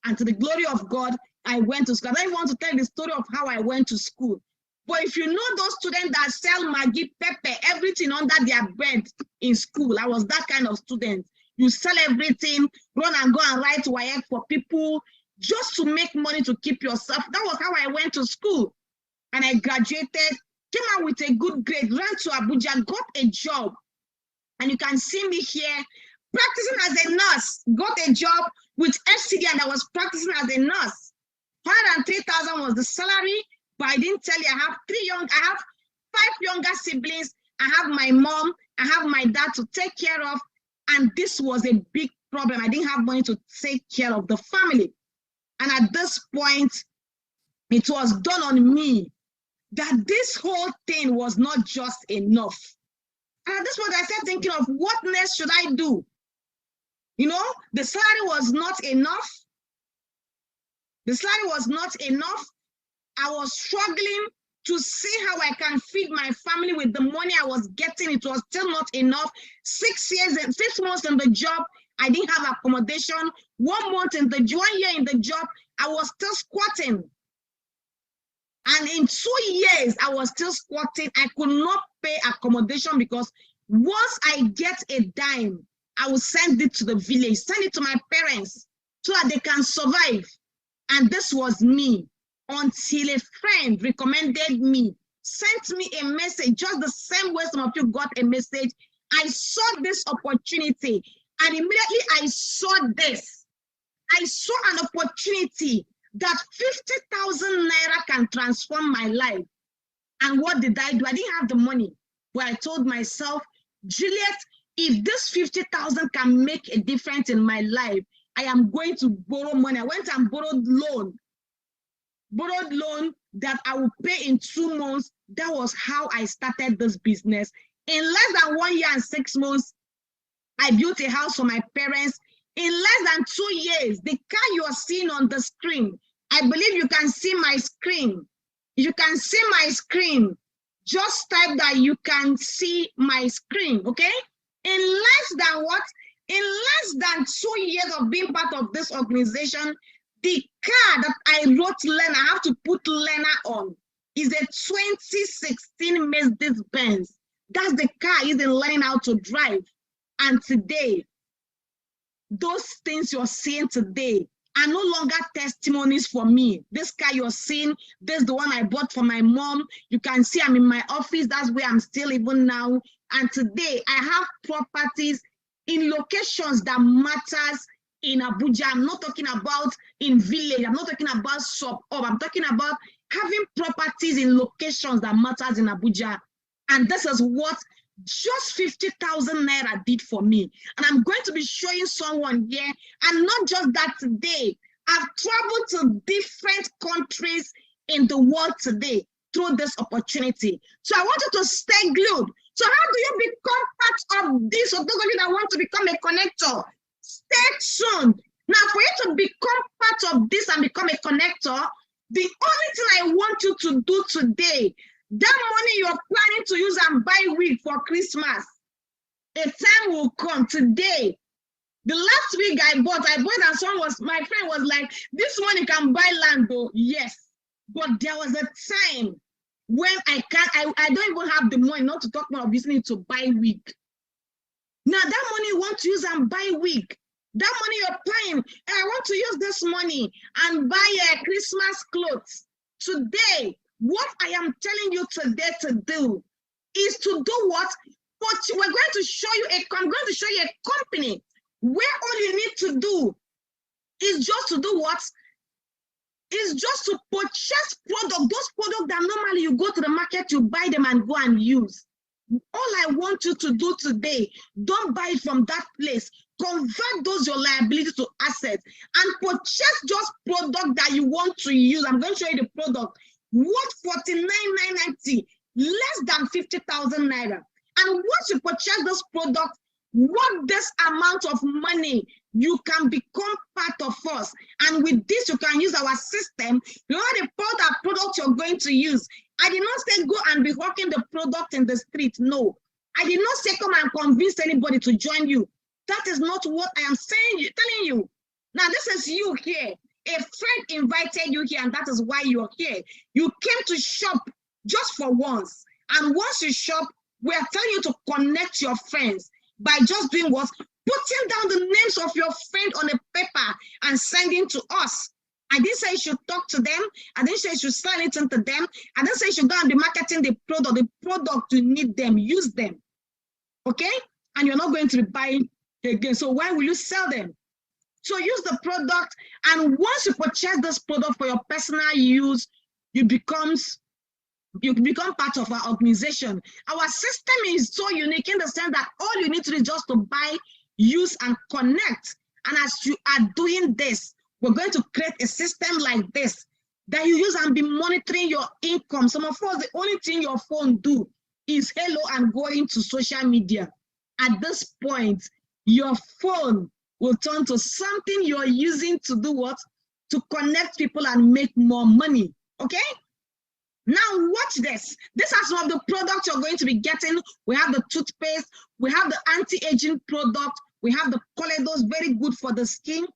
And to the glory of God, I went to school. I don't want to tell the story of how I went to school. But if you know those students that sell Maggi, pepper, everything under their bed in school, I was that kind of student. You sell everything, run and go and write WAEC for people, just to make money to keep yourself. That was how I went to school. And I graduated, came out with a good grade, ran to Abuja, got a job. And you can see me here practicing as a nurse, got a job with FCD, and I was practicing as a nurse. 103,000 was the salary, but I didn't tell you, I have 5 younger siblings. I have my mom, I have my dad to take care of. And this was a big problem. I didn't have money to take care of the family. And at this point, it was done on me that this whole thing was not just enough. And at this point, I started thinking of what next should I do? You know, the salary was not enough. The salary was not enough. I was struggling to see how I can feed my family with the money I was getting. It was still not enough. 6 months in the job, I didn't have accommodation. 1 year in the job, I was still squatting. And in 2 years, I was still squatting. I could not pay accommodation, because once I get a dime, I will send it to the village, send it to my parents so that they can survive. And this was me, until a friend recommended me, sent me a message, just the same way some of you got a message. I saw this opportunity. And immediately I saw this. I saw an opportunity that 50,000 naira can transform my life. And what did I do? I didn't have the money. But I told myself, Juliet, if this 50,000 can make a difference in my life, I am going to borrow money. I went and borrowed loan that I will pay in 2 months. That was how I started this business. In less than 1 year and 6 months, I built a house for my parents. In less than 2 years, the car you are seeing on the screen, I believe you can see my screen. You can see my screen. Just type that you can see my screen, okay? In less than what? In less than 2 years of being part of this organization, the car that I wrote Lena, I have to put Lena on, is a 2016 Mercedes-Benz. That's the car he's been learning how to drive. And today, those things you're seeing today are no longer testimonies for me. This car you're seeing, this is the one I bought for my mom. You can see I'm in my office. That's where I'm still even now. And today, I have properties in locations that matters in Abuja. I'm not talking about in village. I'm not talking about suburb. I'm talking about having properties in locations that matters in Abuja. And this is what just 50,000 naira did for me. And I'm going to be showing someone here. And not just that today. I've traveled to different countries in the world today through this opportunity. So I want you to stay glued. So how do you become part of this? For those of you that want to become a connector, stay tuned. Now, for you to become part of this and become a connector, The only thing I want you to do today, that money you're planning to use and buy wig for Christmas, a time will come today. The last week I bought and my friend was like, this money can buy land though. Yes, but there was a time when I don't even have the money, not to talk about business, to buy wig. Now that money you want to use and buy wig, that money you're planning, I want to use this money and buy Christmas clothes. Today, what I am telling you today to do is to do what? But we're going to show you I'm going to show you a company where all you need to do is just to do what? Is just to purchase products, those products that normally you go to the market, you buy them and go and use. All I want you to do today, don't buy it from that place. Convert those your liability to assets and purchase just product that you want to use. I'm going to show you the product. Worth 49,990, less than 50,000 naira. And once you purchase this product, what this amount of money, you can become part of us. And with this, you can use our system. You know the product you're going to use. I did not say go and be hawking the product in the street. No. I did not say come and convince anybody to join you. That is not what I am saying, telling you. Now, this is you here. A friend invited you here, and that is why you're here. You came to shop just for once. And once you shop, we are telling you to connect your friends by just doing what? Putting down the names of your friend on a paper and sending to us. I didn't say you should talk to them. I didn't say you should sell it into them. I didn't say you should go and be marketing the product. The product, you need them, use them. Okay? And you're not going to be buying again. So why will you sell them? So use the product. And once you purchase this product for your personal use, you become part of our organization. Our system is so unique in the sense that all you need to do is just to buy, use, and connect. And as you are doing this, we're going to create a system like this that you use and be monitoring your income. Some of us, the only thing your phone do is hello and go into social media. At this point, your phone will turn to something you're using to do what? To connect people and make more money, okay? Now watch this. These are some of the products you're going to be getting. We have the toothpaste, we have the anti-aging product, we have the Kaleidos, very good for the skin.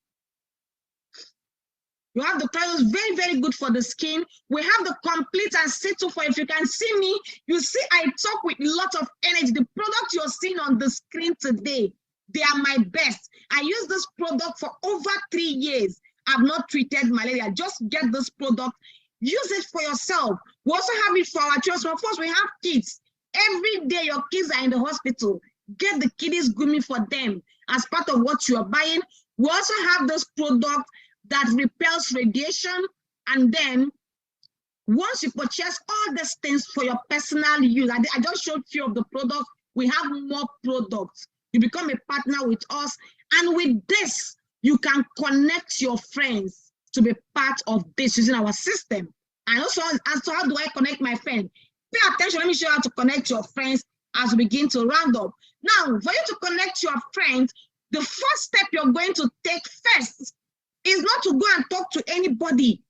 You have the Kaleidos, very, very good for the skin. We have the complete and settle for, if you can see me, you see I talk with a lot of energy. The product you're seeing on the screen today, they are my best. I use this product for over 3 years. I've not treated malaria. Just get this product. Use it for yourself. We also have it for our children. Of course, we have kids. Every day your kids are in the hospital. Get the kiddies grooming for them as part of what you are buying. We also have this product that repels radiation. And then once you purchase all these things for your personal use, I just showed you of the products. We have more products. You become a partner with us. And with this, you can connect your friends to be part of this using our system. And also, as to how do I connect my friend? Pay attention. Let me show you how to connect your friends as we begin to round up. Now, for you to connect your friends, the first step you're going to take first is not to go and talk to anybody,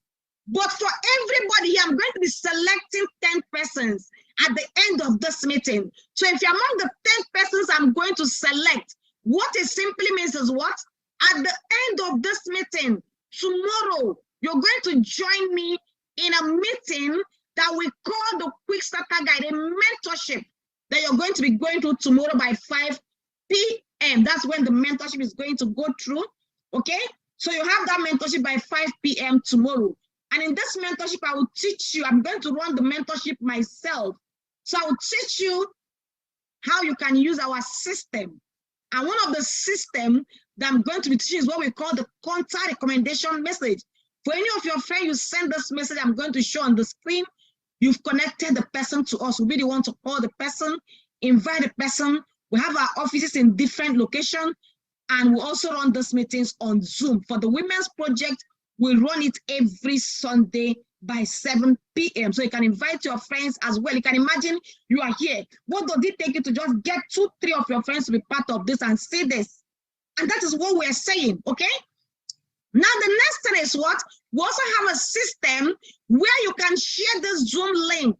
but for everybody, I'm going to be selecting 10 persons at the end of this meeting. So if you're among the 10 persons I'm going to select, what it simply means is what? At the end of this meeting, tomorrow, you're going to join me in a meeting that we call the Quick Starter Guide, a mentorship that you're going to be going through tomorrow by 5 p.m. That's when the mentorship is going to go through, okay? So you have that mentorship by 5 p.m. tomorrow. And in this mentorship, I will teach you, I'm going to run the mentorship myself. So I will teach you how you can use our system. And one of the systems that I'm going to be teaching is what we call the contact recommendation message. For any of your friends, you send this message I'm going to show on the screen. You've connected the person to us. We'll be the one to call the person, invite the person. We have our offices in different locations, and we also run these meetings on Zoom. For the Women's Project, we run it every Sunday by 7 p.m. So you can invite your friends as well. You can imagine you are here. What does it take you to just get 2, 3 of your friends to be part of this and see this? And that is what we're saying, okay? Now, the next thing is what? We also have a system where you can share this Zoom link.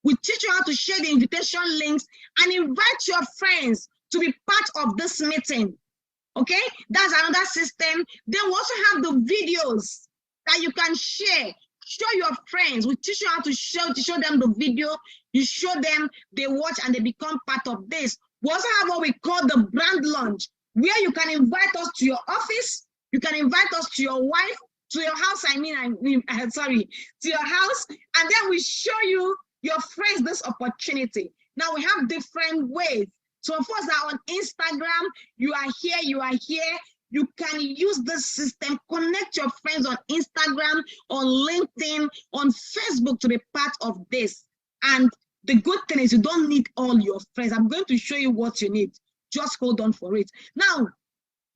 We teach you how to share the invitation links and invite your friends to be part of this meeting. Okay, that's another system. Then we also have the videos that you can share. Show your friends. We teach you how to show them the video. You show them, they watch, and they become part of this. We also have what we call the brand launch, where you can invite us to your office. You can invite us to your wife, to your house. Sorry, to your house, and then we show you your friends this opportunity. Now we have different ways. So of course, that on Instagram, you are here. You can use this system, connect your friends on Instagram, on LinkedIn, on Facebook to be part of this. And the good thing is you don't need all your friends. I'm going to show you what you need. Just hold on for it. Now,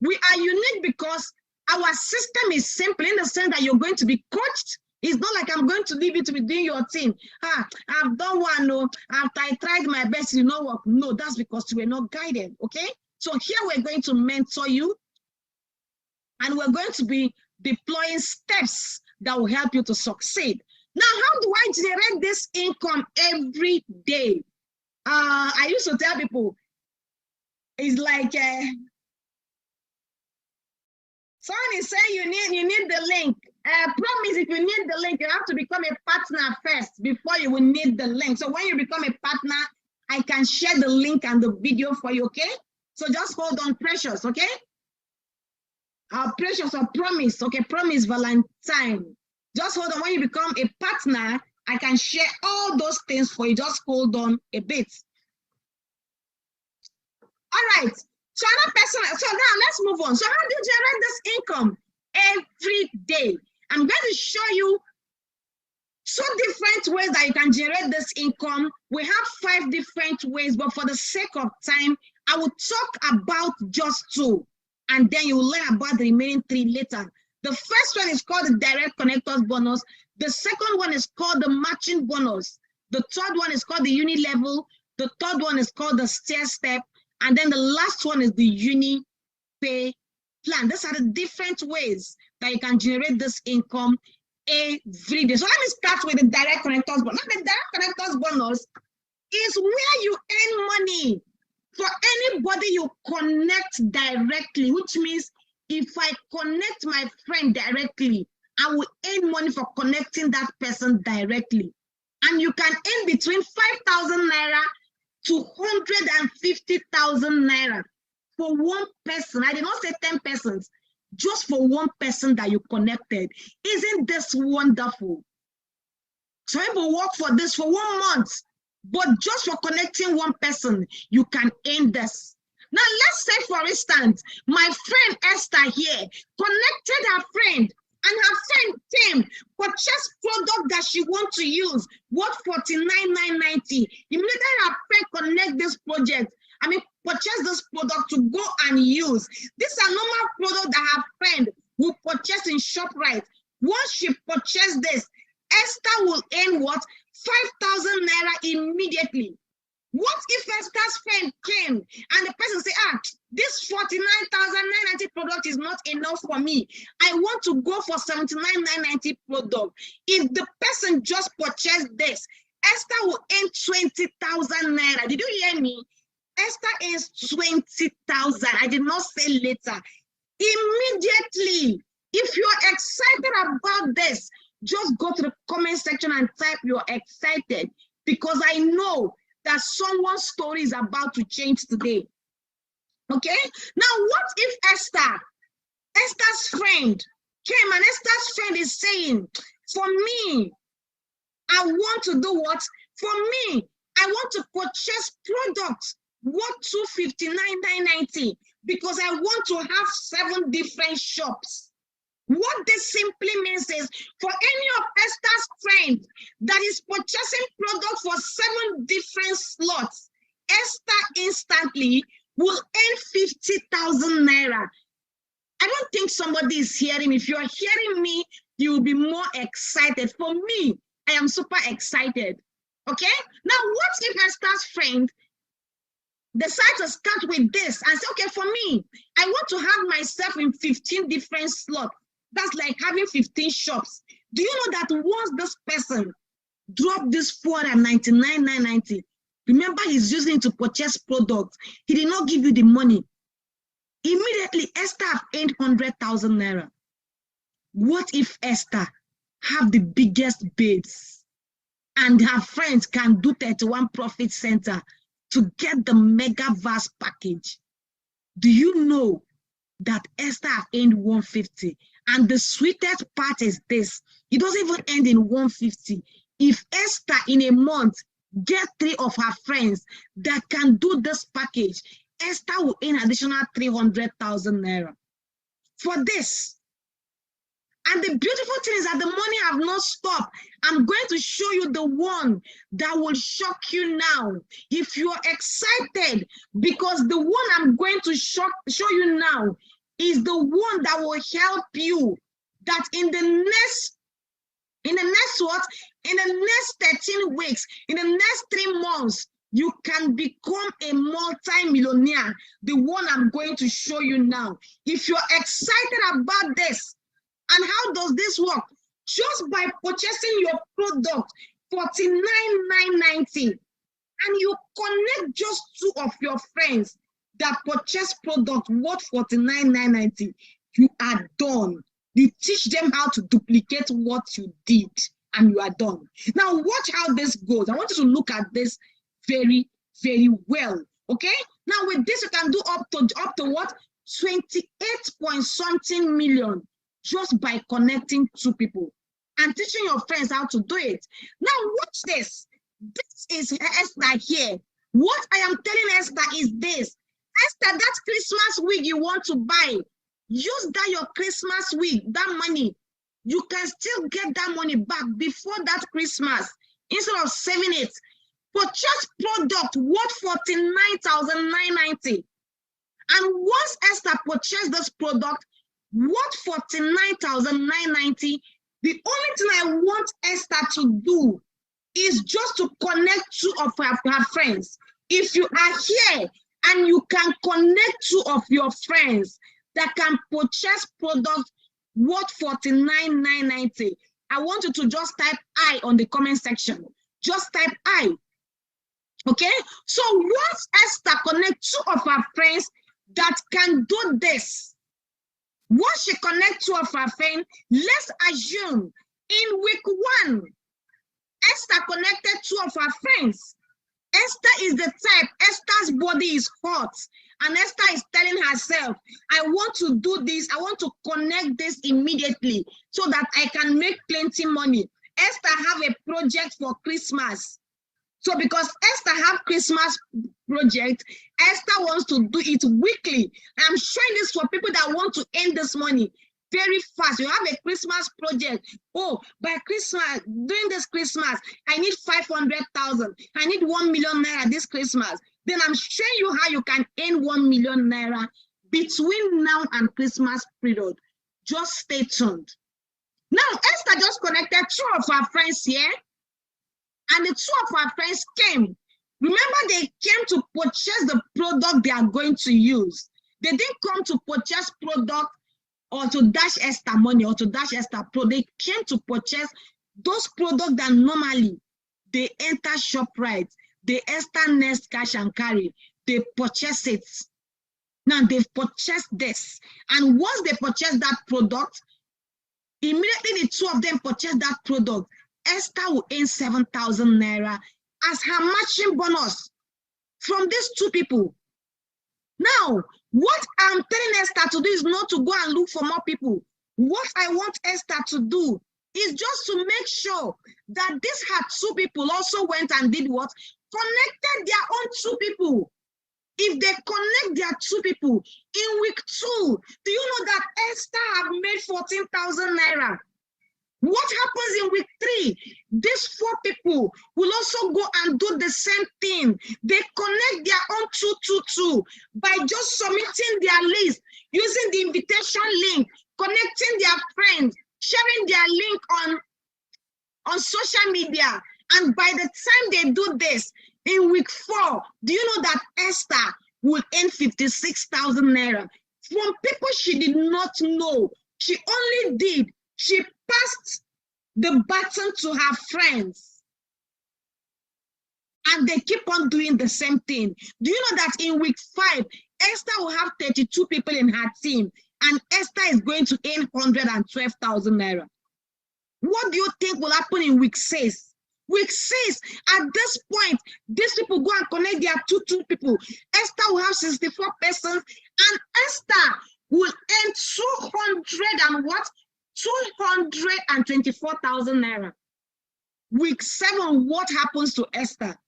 we are unique because our system is simple in the sense that you're going to be coached. It's not like I'm going to leave you to be doing your thing. I've done one, no, after I tried my best, you know what? No, that's because you were not guided, okay? So here we're going to mentor you, and we're going to be deploying steps that will help you to succeed. Now, how do I generate this income every day? I used to tell people, it's like, someone is saying you need the link. Promise, if you need the link, you have to become a partner first before you will need the link. So when you become a partner, I can share the link and the video for you, okay? So just hold on, Precious, okay? Precious or Promise, okay? Promise Valentine. Just hold on. When you become a partner, I can share all those things for you. Just hold on a bit. All right. So another person. So now let's move on. So how do you generate this income every day? I'm going to show you two different ways that you can generate this income. We have 5 different ways, but for the sake of time, I will talk about just 2, and then you will learn about the remaining 3 later. The first one is called the direct connectors bonus. The second one is called the matching bonus. The third one is called the uni level. The third one is called the stair step. And then the last one is the uni pay plan. These are the different ways that you can generate this income every day. So let me start with the direct connectors bonus. Now, the direct connectors bonus is where you earn money for anybody you connect directly, which means if I connect my friend directly, I will earn money for connecting that person directly. And you can earn between 5,000 naira to 150,000 naira for one person. I did not say 10 persons, just for one person that you connected. Isn't this wonderful? Some people work for this for 1 month, but just for connecting one person, you can earn this. Now, let's say, for instance, my friend Esther here connected her friend, and her friend came, purchased product that she wants to use, worth 49,990. Immediately her friend connect this project, purchase this product to go and use. These are normal products that her friend will purchase in ShopRite. Once she purchased this, Esther will earn what? 5,000 naira immediately. What if Esther's friend came and the person say, this 49,990 product is not enough for me. I want to go for 79,990 product. If the person just purchased this, Esther will earn 20,000 naira. Did you hear me? Esther earns 20,000. I did not say later. Immediately. If you're excited about this, just go to the comment section and type you're excited, because I know that someone's story is about to change today. Okay? Now, what if Esther's friend came and Esther's friend is saying, for me, I want to do what? For me, I want to purchase products worth 259,990 because I want to have 7 different shops. What this simply means is, for any of Esther's friends that is purchasing products for 7 different slots, Esther instantly will earn 50,000 naira. I don't think somebody is hearing me. If you're hearing me, you will be more excited. For me, I am super excited. Okay? Now, what if Esther's friend decide to start with this and say, okay, for me, I want to have myself in 15 different slots. That's like having 15 shops. Do you know that once this person dropped this 499,990, remember he's using it to purchase products. He did not give you the money. Immediately, Esther have earned 100,000 naira. What if Esther have the biggest babes and her friends can do 31 profit center to get the mega vast package? Do you know that Esther have earned 150? And the sweetest part is this, it doesn't even end in 150. If Esther in a month get 3 of her friends that can do this package, Esther will earn additional 300,000 naira for this. And the beautiful thing is that the money have not stopped. I'm going to show you the one that will shock you now. If you're excited, because the one I'm going to show you now is the one that will help you, that in the next 13 weeks, in the next 3 months, you can become a multi-millionaire. The one I'm going to show you now. If you're excited about this, and how does this work? Just by purchasing your product, 49,990, and you connect just 2 of your friends that purchase product worth 49,990, you are done. You teach them how to duplicate what you did, and you are done. Now watch how this goes. I want you to look at this very, very well. Okay? Now with this, you can do up to what? 28 point something million. Just by connecting 2 people and teaching your friends how to do it. Now watch this. This is Esther here. What I am telling Esther is this. Esther, that Christmas wig you want to buy, use that your Christmas wig, that money. You can still get that money back before that Christmas. Instead of saving it, purchase product worth 49,990. And once Esther purchased this product, what 49,990, the only thing I want Esther to do is just to connect 2 of her friends. If you are here and you can connect 2 of your friends that can purchase products worth 49,990, I want you to just type I on the comment section. Just type I. Okay? So once Esther connects 2 of her friends that can do this, once she connects 2 of her friends, let's assume in week 1, Esther connected 2 of her friends. Esther is the type, Esther's body is hot, and Esther is telling herself, I want to do this, I want to connect this immediately so that I can make plenty money. Esther have a project for Christmas. So because Esther have Christmas project, Esther wants to do it weekly. I'm showing this for people that want to earn this money very fast. You have a Christmas project. Oh, by Christmas, during this Christmas, I need 500,000. I need 1 million naira this Christmas. Then I'm showing you how you can earn 1 million naira between now and Christmas period. Just stay tuned. Now, Esther just connected 2 of her friends here. And the 2 of her friends came. Remember, they came to purchase the product they are going to use. They didn't come to purchase product or to dash Esther money or to dash Esther pro. They came to purchase those products that normally they enter ShopRite, they Esther Nest Cash and Carry, they purchase it. Now they've purchased this. And once they purchase that product, immediately the 2 of them purchase that product. Esther will earn 7,000 naira as her matching bonus from these 2 people. Now, what I'm telling Esther to do is not to go and look for more people. What I want Esther to do is just to make sure that these her 2 people also went and did what? Connected their own 2 people. If they connect their 2 people in week 2, do you know that Esther have made 14,000 naira? What happens in week 3? These 4 people will also go and do the same thing. They connect their own 222 by just submitting their list, using the invitation link, connecting their friends, sharing their link on social media. And by the time they do this, in week 4, do you know that Esther will earn 56,000 naira from people she did not know, She only did, she passed the baton to her friends. And they keep on doing the same thing. Do you know that in week 5, Esther will have 32 people in her team, and Esther is going to earn 112,000 naira? What do you think will happen in week 6? Week 6, at this point, these people go and connect their two people. Esther will have 64 persons, and Esther will earn 224,000 naira. Week 7, what happens to Esther?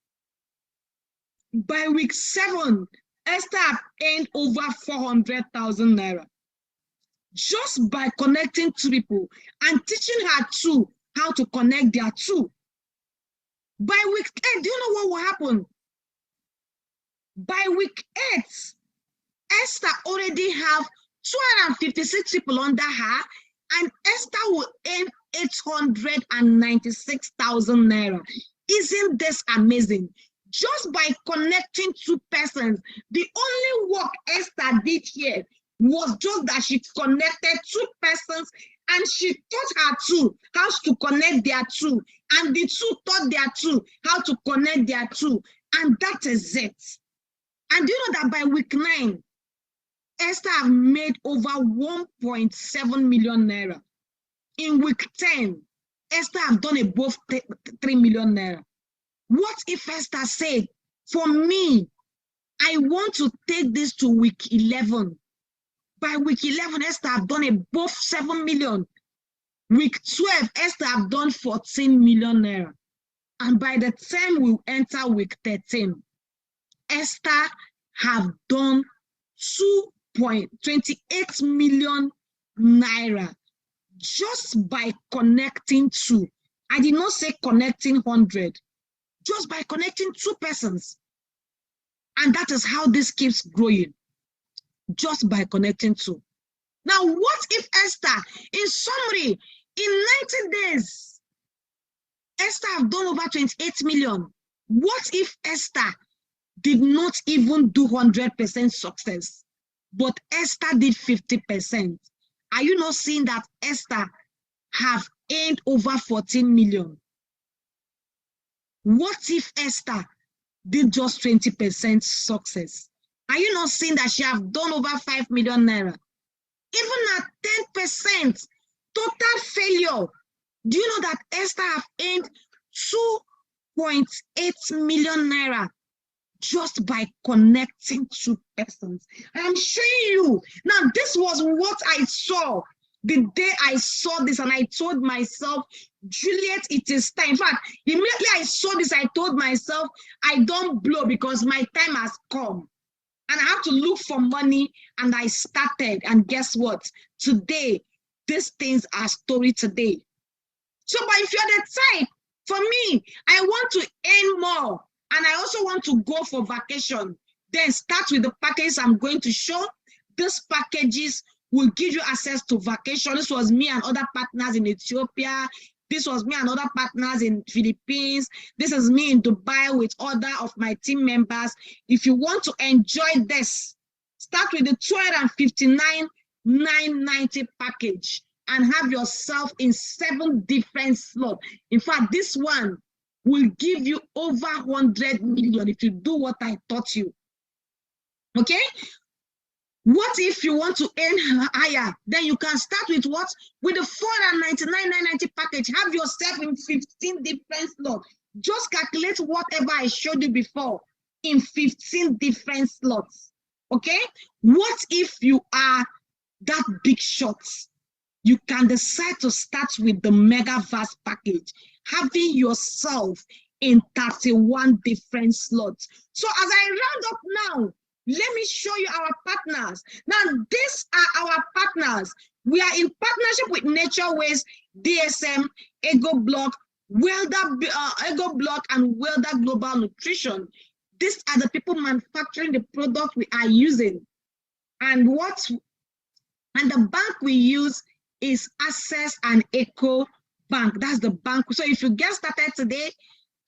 By week 7, Esther had earned over 400,000 naira just by connecting 2 people and teaching her 2 how to connect their 2. By week 8, do you know what will happen? By week 8, Esther already have 256 people under her, and Esther will earn 896,000 naira. Isn't this amazing? Just by connecting 2 persons, the only work Esther did here was just that she connected 2 persons, and she taught her 2 how to connect their 2, and the 2 taught their 2 how to connect their 2, and that is it. And you know that by week 9, Esther have made over 1.7 million naira. In week 10, Esther have done above 3 million naira. What if Esther said, for me, I want to take this to week 11. By week 11, Esther have done above 7 million. Week 12, Esther have done 14 million naira. And by the time we enter week 13, Esther have done 2.28 million naira just by connecting 2. I did not say connecting 100. Just by connecting 2 persons. And that is how this keeps growing. Just by connecting 2. Now, what if Esther, in summary, in 90 days, Esther have done over 28 million. What if Esther did not even do 100% success, but Esther did 50%? Are you not seeing that Esther have earned over 14 million? What if Esther did just 20% success? Are you not seeing that she have done over 5 million naira? Even at 10% total failure, do you know that Esther have earned 2.8 million naira just by connecting 2 persons? I'm showing you. Now, this was what I saw the day I saw this, and I told myself, Juliet, it is time. In fact, immediately I saw this, I told myself, I don't blow because my time has come. And I have to look for money, and I started. And guess what? Today, these things are story today. So, but if you're the type, for me, I want to earn more, and I also want to go for vacation. Then start with the packages I'm going to show. These packages will give you access to vacation. This was me and other partners in Ethiopia. This was me and other partners in Philippines. This is me in Dubai with other of my team members. If you want to enjoy this, start with the 259,990 package and have yourself in 7 different slots. In fact, this one will give you over 100 million if you do what I taught you. Okay? What if you want to earn higher? Then you can start with what? With the 499,990 package. Have yourself in 15 different slots. Just calculate whatever I showed you before in 15 different slots. Okay? What if you are that big shot? You can decide to start with the mega vast package, having yourself in 31 different slots. So as I round up now, let me show you our partners. Now, these are our partners. We are in partnership with NatureWays, DSM, Ego Block, Ego Block, and Welder Global Nutrition. These are the people manufacturing the product we are using. And the bank we use is Access and Eco Bank. That's the bank. So if you get started today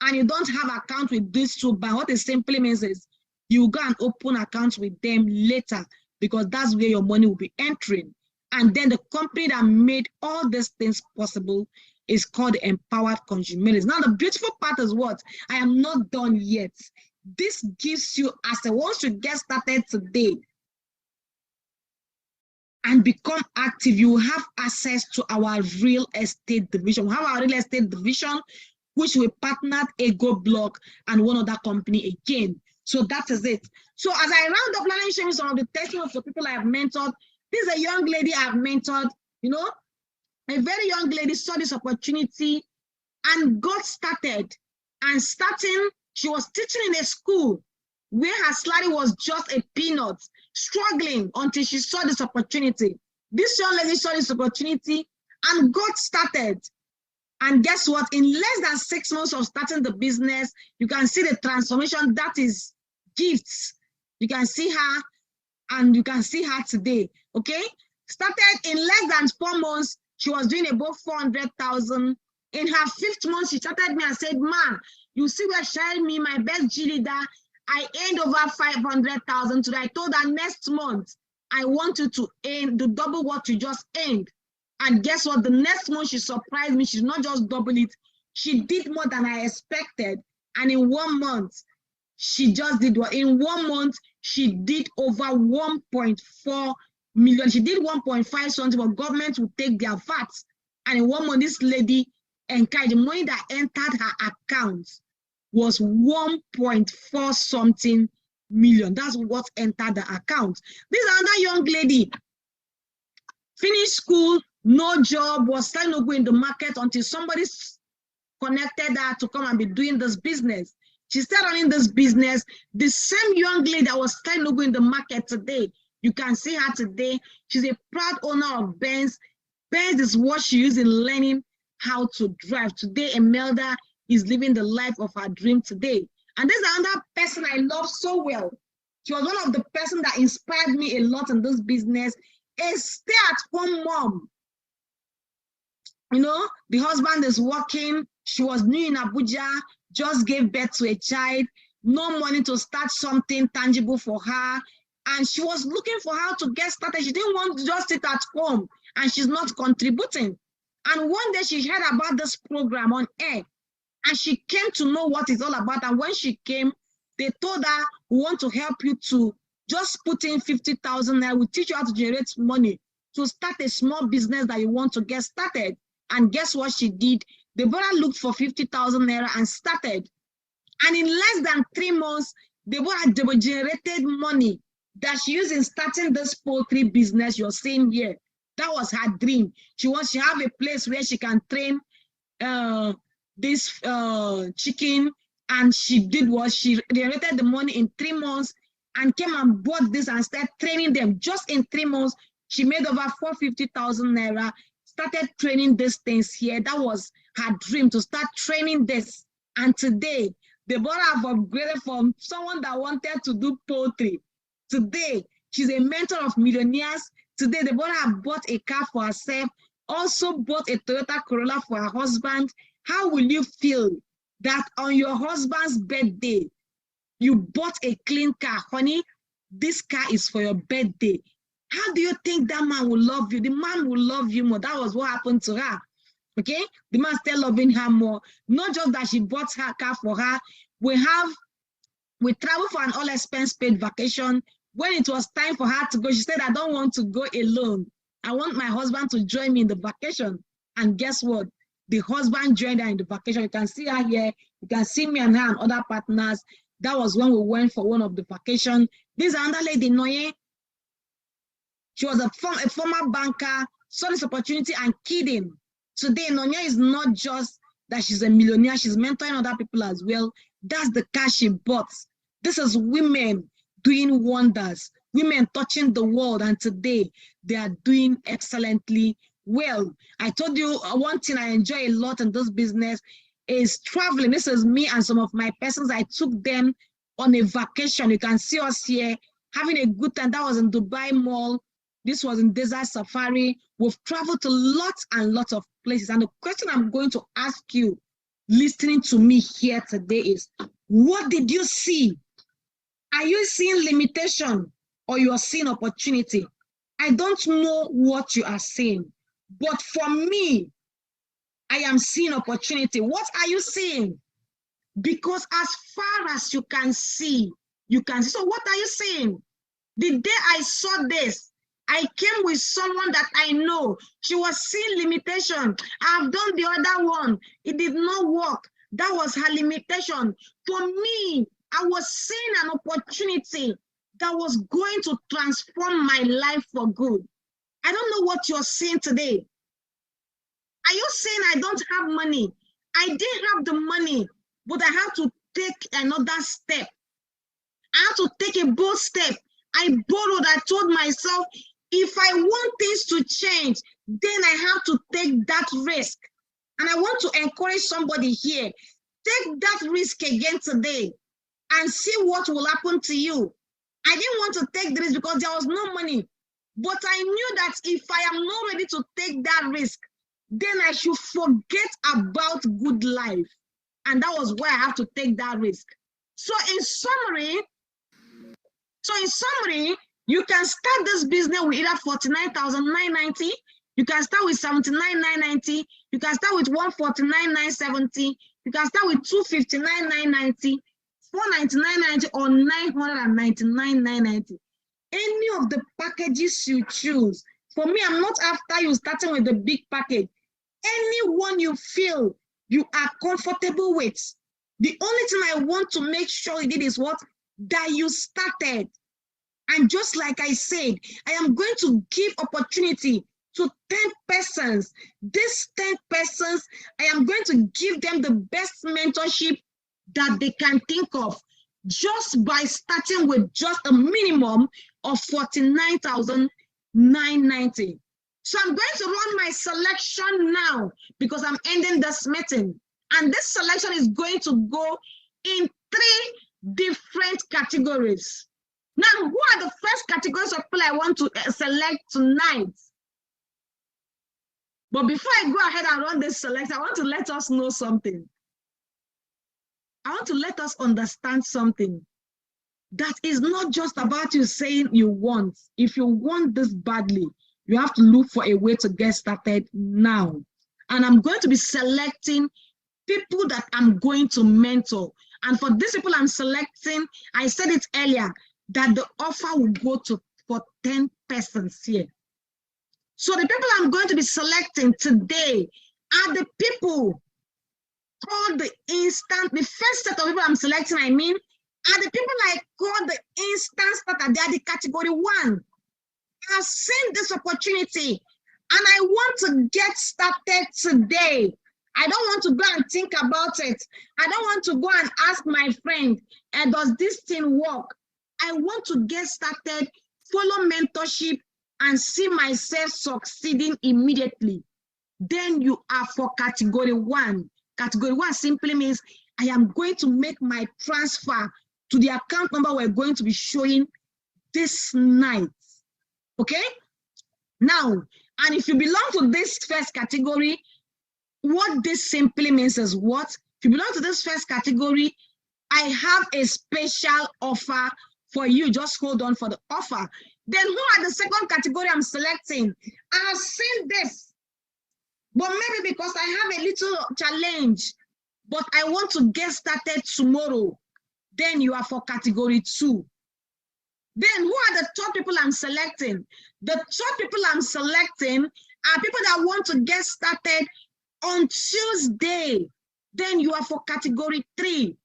and you don't have an account with these 2 banks, what it simply means is you go and open accounts with them later, because that's where your money will be entering. And then the company that made all these things possible is called Empowered Consumables. Now, the beautiful part is what? I am not done yet. This gives you, as a once you get started today and become active, you have access to our real estate division. We have our real estate division, which we partnered Ego Block and one other company again. So that is it. So as I round up, let me show you some of the testimonies of people I have mentored. This is a young lady I have mentored, you know, a very young lady saw this opportunity and got started. And starting, she was teaching in a school where her salary was just a peanut, struggling until she saw this opportunity. This young lady saw this opportunity and got started. And guess what? In less than 6 months of starting the business, you can see the transformation. That is gifts. You can see her, and you can see her today. Okay? Started in less than 4 months, she was doing above 400,000. In her 5th month, she started me and said, "Ma, you see where sharing me my best G leader. I earned over 500,000 today." I told her, next month, I want you to earn the double what you just earned. And guess what? The next month, she surprised me. She's not just double it. She did more than I expected. And in 1 month, she just did what? In 1 month, she did over 1.4 million. She did 1.5 something, but government will take their VAT. And in 1 month, this lady encouraged, the money that entered her account was 1.4 something million. That's what entered the account. This another young lady, finished school, no job, was starting to go in the market until somebody connected her to come and be doing this business. She started running this business. The same young lady that was starting to go in the market today, you can see her today. She's a proud owner of Benz. Benz is what she used in learning how to drive. Today, Imelda is living the life of her dream today. And this is another person I love so well. She was one of the person that inspired me a lot in this business. A stay-at-home mom. You know, the husband is working. She was new in Abuja, just gave birth to a child, no money to start something tangible for her. And she was looking for how to get started. She didn't want to just sit at home and she's not contributing. And one day she heard about this program on air and she came to know what it's all about. And when she came, they told her, "We want to help you to just put in 50,000 naira. We teach you how to generate money to start a small business that you want to get started." And guess what she did? Deborah looked for 50,000 naira and started. And in less than 3 months, Deborah generated money that she used in starting this poultry business you're seeing here. That was her dream. She wants to have a place where she can train this chicken. And she did what? She generated the money in 3 months and came and bought this and started training them. Just in 3 months, she made over 450,000 naira, started training these things here. That was her dream, to start training this. And today, Deborah have upgraded from someone that wanted to do poultry. Today, she's a mentor of millionaires. Today, Deborah have bought a car for herself, also bought a Toyota Corolla for her husband. How will you feel that on your husband's birthday, you bought a clean car? Honey, this car is for your birthday. How do you think that man will love you? The man will love you more. That was what happened to her. Okay? The man still loving her more. Not just that she bought her car for her. We travel for an all expense paid vacation. When it was time for her to go, she said, "I don't want to go alone. I want my husband to join me in the vacation." And guess what? The husband joined her in the vacation. You can see her here. You can see me and her and other partners. That was when we went for one of the vacation. This is another lady, Noye. She was a former banker, saw this opportunity and kidding. Today, Nonya is not just that she's a millionaire, she's mentoring other people as well. That's the car she bought. This is women doing wonders, women touching the world, and today they are doing excellently well. I told you one thing I enjoy a lot in this business is traveling. This is me and some of my persons. I took them on a vacation. You can see us here having a good time. That was in Dubai Mall. This was in Desert Safari. We've traveled to lots and lots of places. And the question I'm going to ask you, listening to me here today, is what did you see? Are you seeing limitation or you are seeing opportunity? I don't know what you are saying, but for me, I am seeing opportunity. What are you seeing? Because as far as you can see, you can see. So what are you saying? The day I saw this, I came with someone that I know. She was seeing limitation. I've done the other one. It did not work. That was her limitation. For me, I was seeing an opportunity that was going to transform my life for good. I don't know what you're seeing today. Are you saying I don't have money? I did have the money, but I have to take another step. I have to take a bold step. I borrowed. I told myself, if I want things to change, then I have to take that risk. And I want to encourage somebody here, take that risk again today and see what will happen to you. I didn't want to take the risk because there was no money. But I knew that if I am not ready to take that risk, then I should forget about good life. And that was why I have to take that risk. So in summary, you can start this business with either 49,990, you can start with 79,990, you can start with 149,970, you can start with 259,990, 499,990, or 999,990. Any of the packages you choose. For me, I'm not after you starting with the big package. Any one you feel you are comfortable with. The only thing I want to make sure you did is what? That you started. And just like I said, I am going to give opportunity to 10 persons. These 10 persons, I am going to give them the best mentorship that they can think of, just by starting with just a minimum of 49,990. So I'm going to run my selection now because I'm ending this meeting. And this selection is going to go in 3 different categories. Now, who are the first categories of people I want to select tonight? But before I go ahead and run this selection, I want to let us know something. I want to let us understand something. That is not just about you saying you want. If you want this badly, you have to look for a way to get started now. And I'm going to be selecting people that I'm going to mentor. And for these people I'm selecting, I said it earlier, that the offer will go to for 10 persons here. So the people I'm going to be selecting today are the people called the first set of people I'm selecting, I mean, are the people I call the instant starter. They are the category 1. I've seen this opportunity and I want to get started today. I don't want to go and think about it. I don't want to go and ask my friend, does this thing work? I want to get started, follow mentorship, and see myself succeeding immediately. Then you are for category 1. Category 1 simply means I am going to make my transfer to the account number we're going to be showing this night. Okay? Now, and if you belong to this first category, what this simply means is what? If you belong to this first category, I have a special offer for you. Just hold on for the offer. Then who are the second category I'm selecting? I've seen this, but maybe because I have a little challenge, but I want to get started tomorrow. Then you are for category 2. Then who are the top people I'm selecting? The top people I'm selecting are people that want to get started on Tuesday. Then you are for category 3.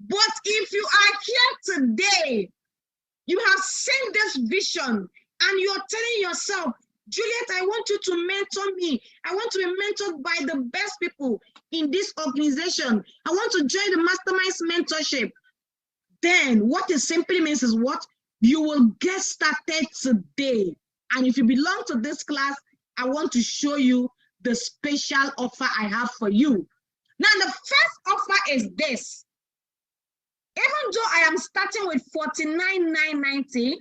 But if you are here today, you have seen this vision and you're telling yourself, Juliet, I want you to mentor me. I want to be mentored by the best people in this organization. I want to join the Masterminds mentorship. Then what it simply means is what? You will get started today. And if you belong to this class, I want to show you the special offer I have for you. Now, the first offer is this. Even though I am starting with 49,990,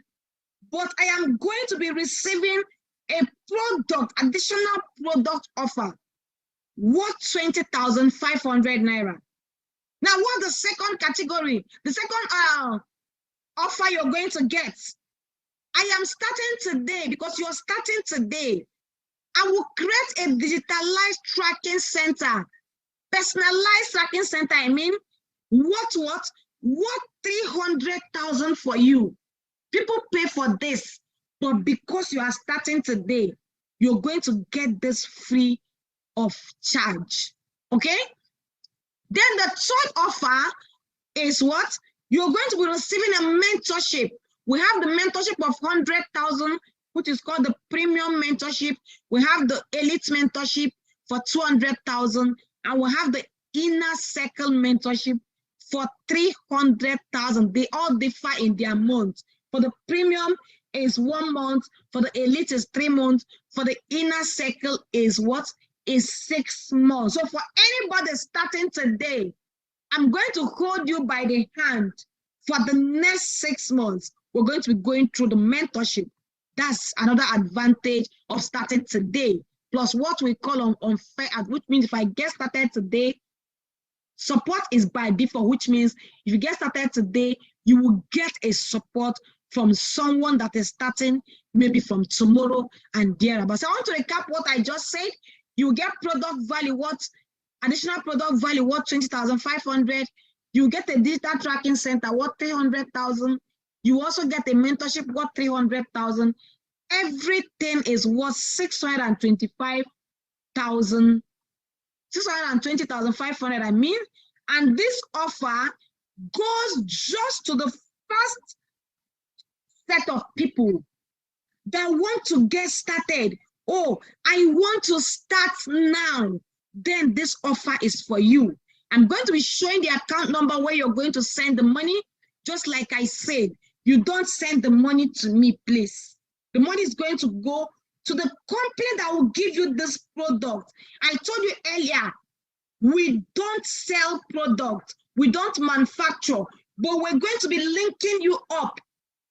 but I am going to be receiving a additional product offer worth 20,500 naira. Now, what's the second category? The second offer you're going to get? I am starting today because you're starting today. I will create a digitalized tracking center, personalized tracking center. I mean, what 300,000 for you. People pay for this, but because you are starting today, you're going to get this free of charge. Okay? Then the third offer is what? You're going to be receiving a mentorship. We have the mentorship of 100,000, which is called the premium mentorship. We have the elite mentorship for 200,000, and we have the inner circle mentorship for 300,000. They all differ in their months. For the premium is 1 month, for the elite is 3 months, for the inner circle is what? Is 6 months. So for anybody starting today, I'm going to hold you by the hand for the next 6 months. We're going to be going through the mentorship. That's another advantage of starting today. Plus what we call unfair, which means if I get started today, support is by default, which means if you get started today, you will get a support from someone that is starting maybe from tomorrow and thereafter. So I want to recap what I just said. You get product value, what additional product value, what 20,500. You get a digital tracking center, what 300,000. You also get a mentorship, what 300,000. Everything is worth 625,000, 620,500. I mean, and this offer goes just to the first set of people that want to get started. Oh, I want to start now. Then this offer is for you. I'm going to be showing the account number where you're going to send the money. Just like I said, you don't send the money to me, please. The money is going to go to the company that will give you this product. I told you earlier, we don't sell product, we don't manufacture, but we're going to be linking you up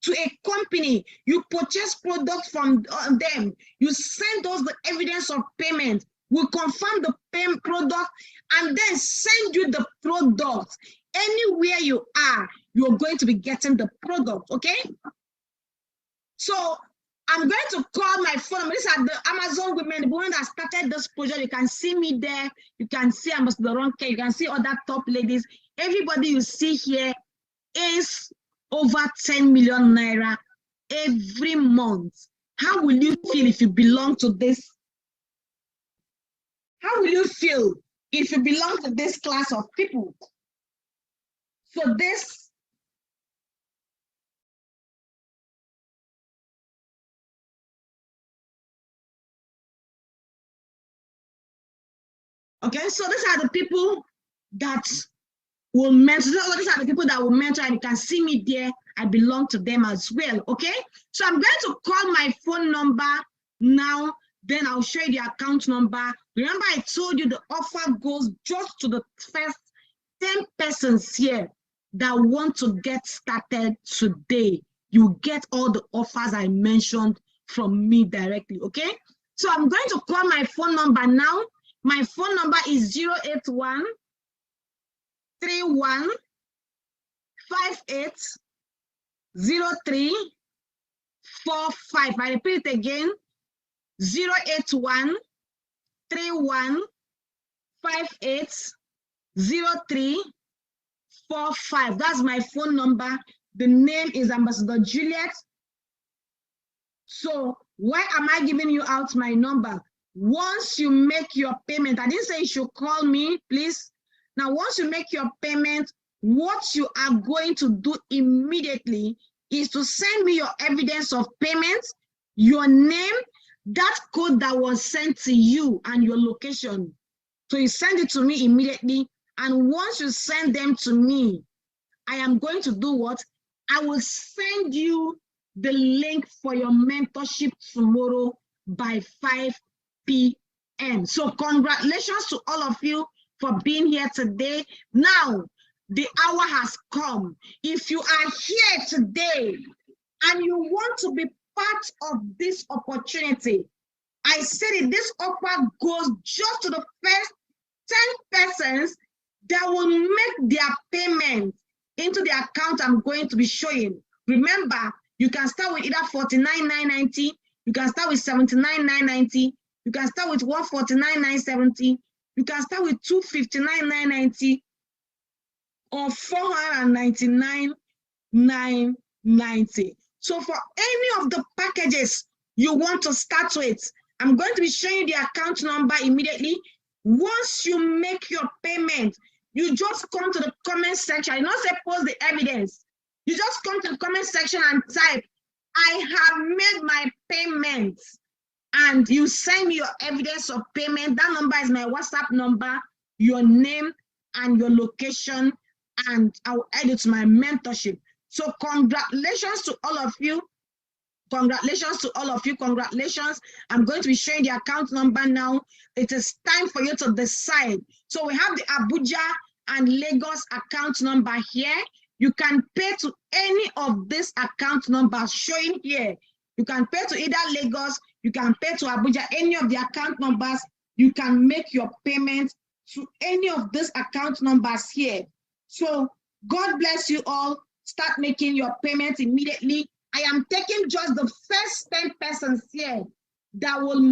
to a company. You purchase products from them, you send us the evidence of payment, we confirm the payment product, and then send you the product. Anywhere you are, you're going to be getting the product, okay? So I'm going to call my phone. These are the Amazon women, the women that started this project. You can see me there. You can see Ambassador Ronke. You can see other top ladies. Everybody you see here is over 10 million naira every month. How will you feel if you belong to this? How will you feel if you belong to this class of people? So this. Okay, so these are the people that will mentor. These are the people that will mentor, and you can see me there. I belong to them as well. Okay, so I'm going to call my phone number now. Then I'll show you the account number. Remember, I told you the offer goes just to the first 10 persons here that want to get started today. You get all the offers I mentioned from me directly. Okay, so I'm going to call my phone number now. My phone number is 081 31 58 03 45. I repeat it again, 081 31 58 03 45. That's my phone number. The name is Ambassador Juliet. So why am I giving you out my number? Once you make your payment, I didn't say you should call me, please. Now, once you make your payment, what you are going to do immediately is to send me your evidence of payment, your name, that code that was sent to you, and your location. So you send it to me immediately. And once you send them to me, I am going to do what? I will send you the link for your mentorship tomorrow by 5 p.m. So congratulations to all of you for being here today. Now, the hour has come. If you are here today and you want to be part of this opportunity, I said it, this offer goes just to the first 10 persons that will make their payment into the account I'm going to be showing. Remember, You can start with either 49,990. You can start with 79,990. You can start with 149,970. You can start with 259,990 or 499,990. So for any of the packages you want to start with, I'm going to be showing you the account number immediately. Once you make your payment, you just come to the comment section. I not say post the evidence. You just come to the comment section and type, I have made my payment. And you send me your evidence of payment. That number is my WhatsApp number, your name and your location, and I'll add it to my mentorship. So congratulations to all of you. Congratulations to all of you. Congratulations. I'm going to be showing the account number now. It is time for you to decide. So we have the Abuja and Lagos account number here. You can pay to any of these account numbers showing here. You can pay to either Lagos, you can pay to Abuja, any of the account numbers. You can make your payment to any of these account numbers here. So God bless you all. Start making your payment immediately. I am taking just the first 10 persons here that will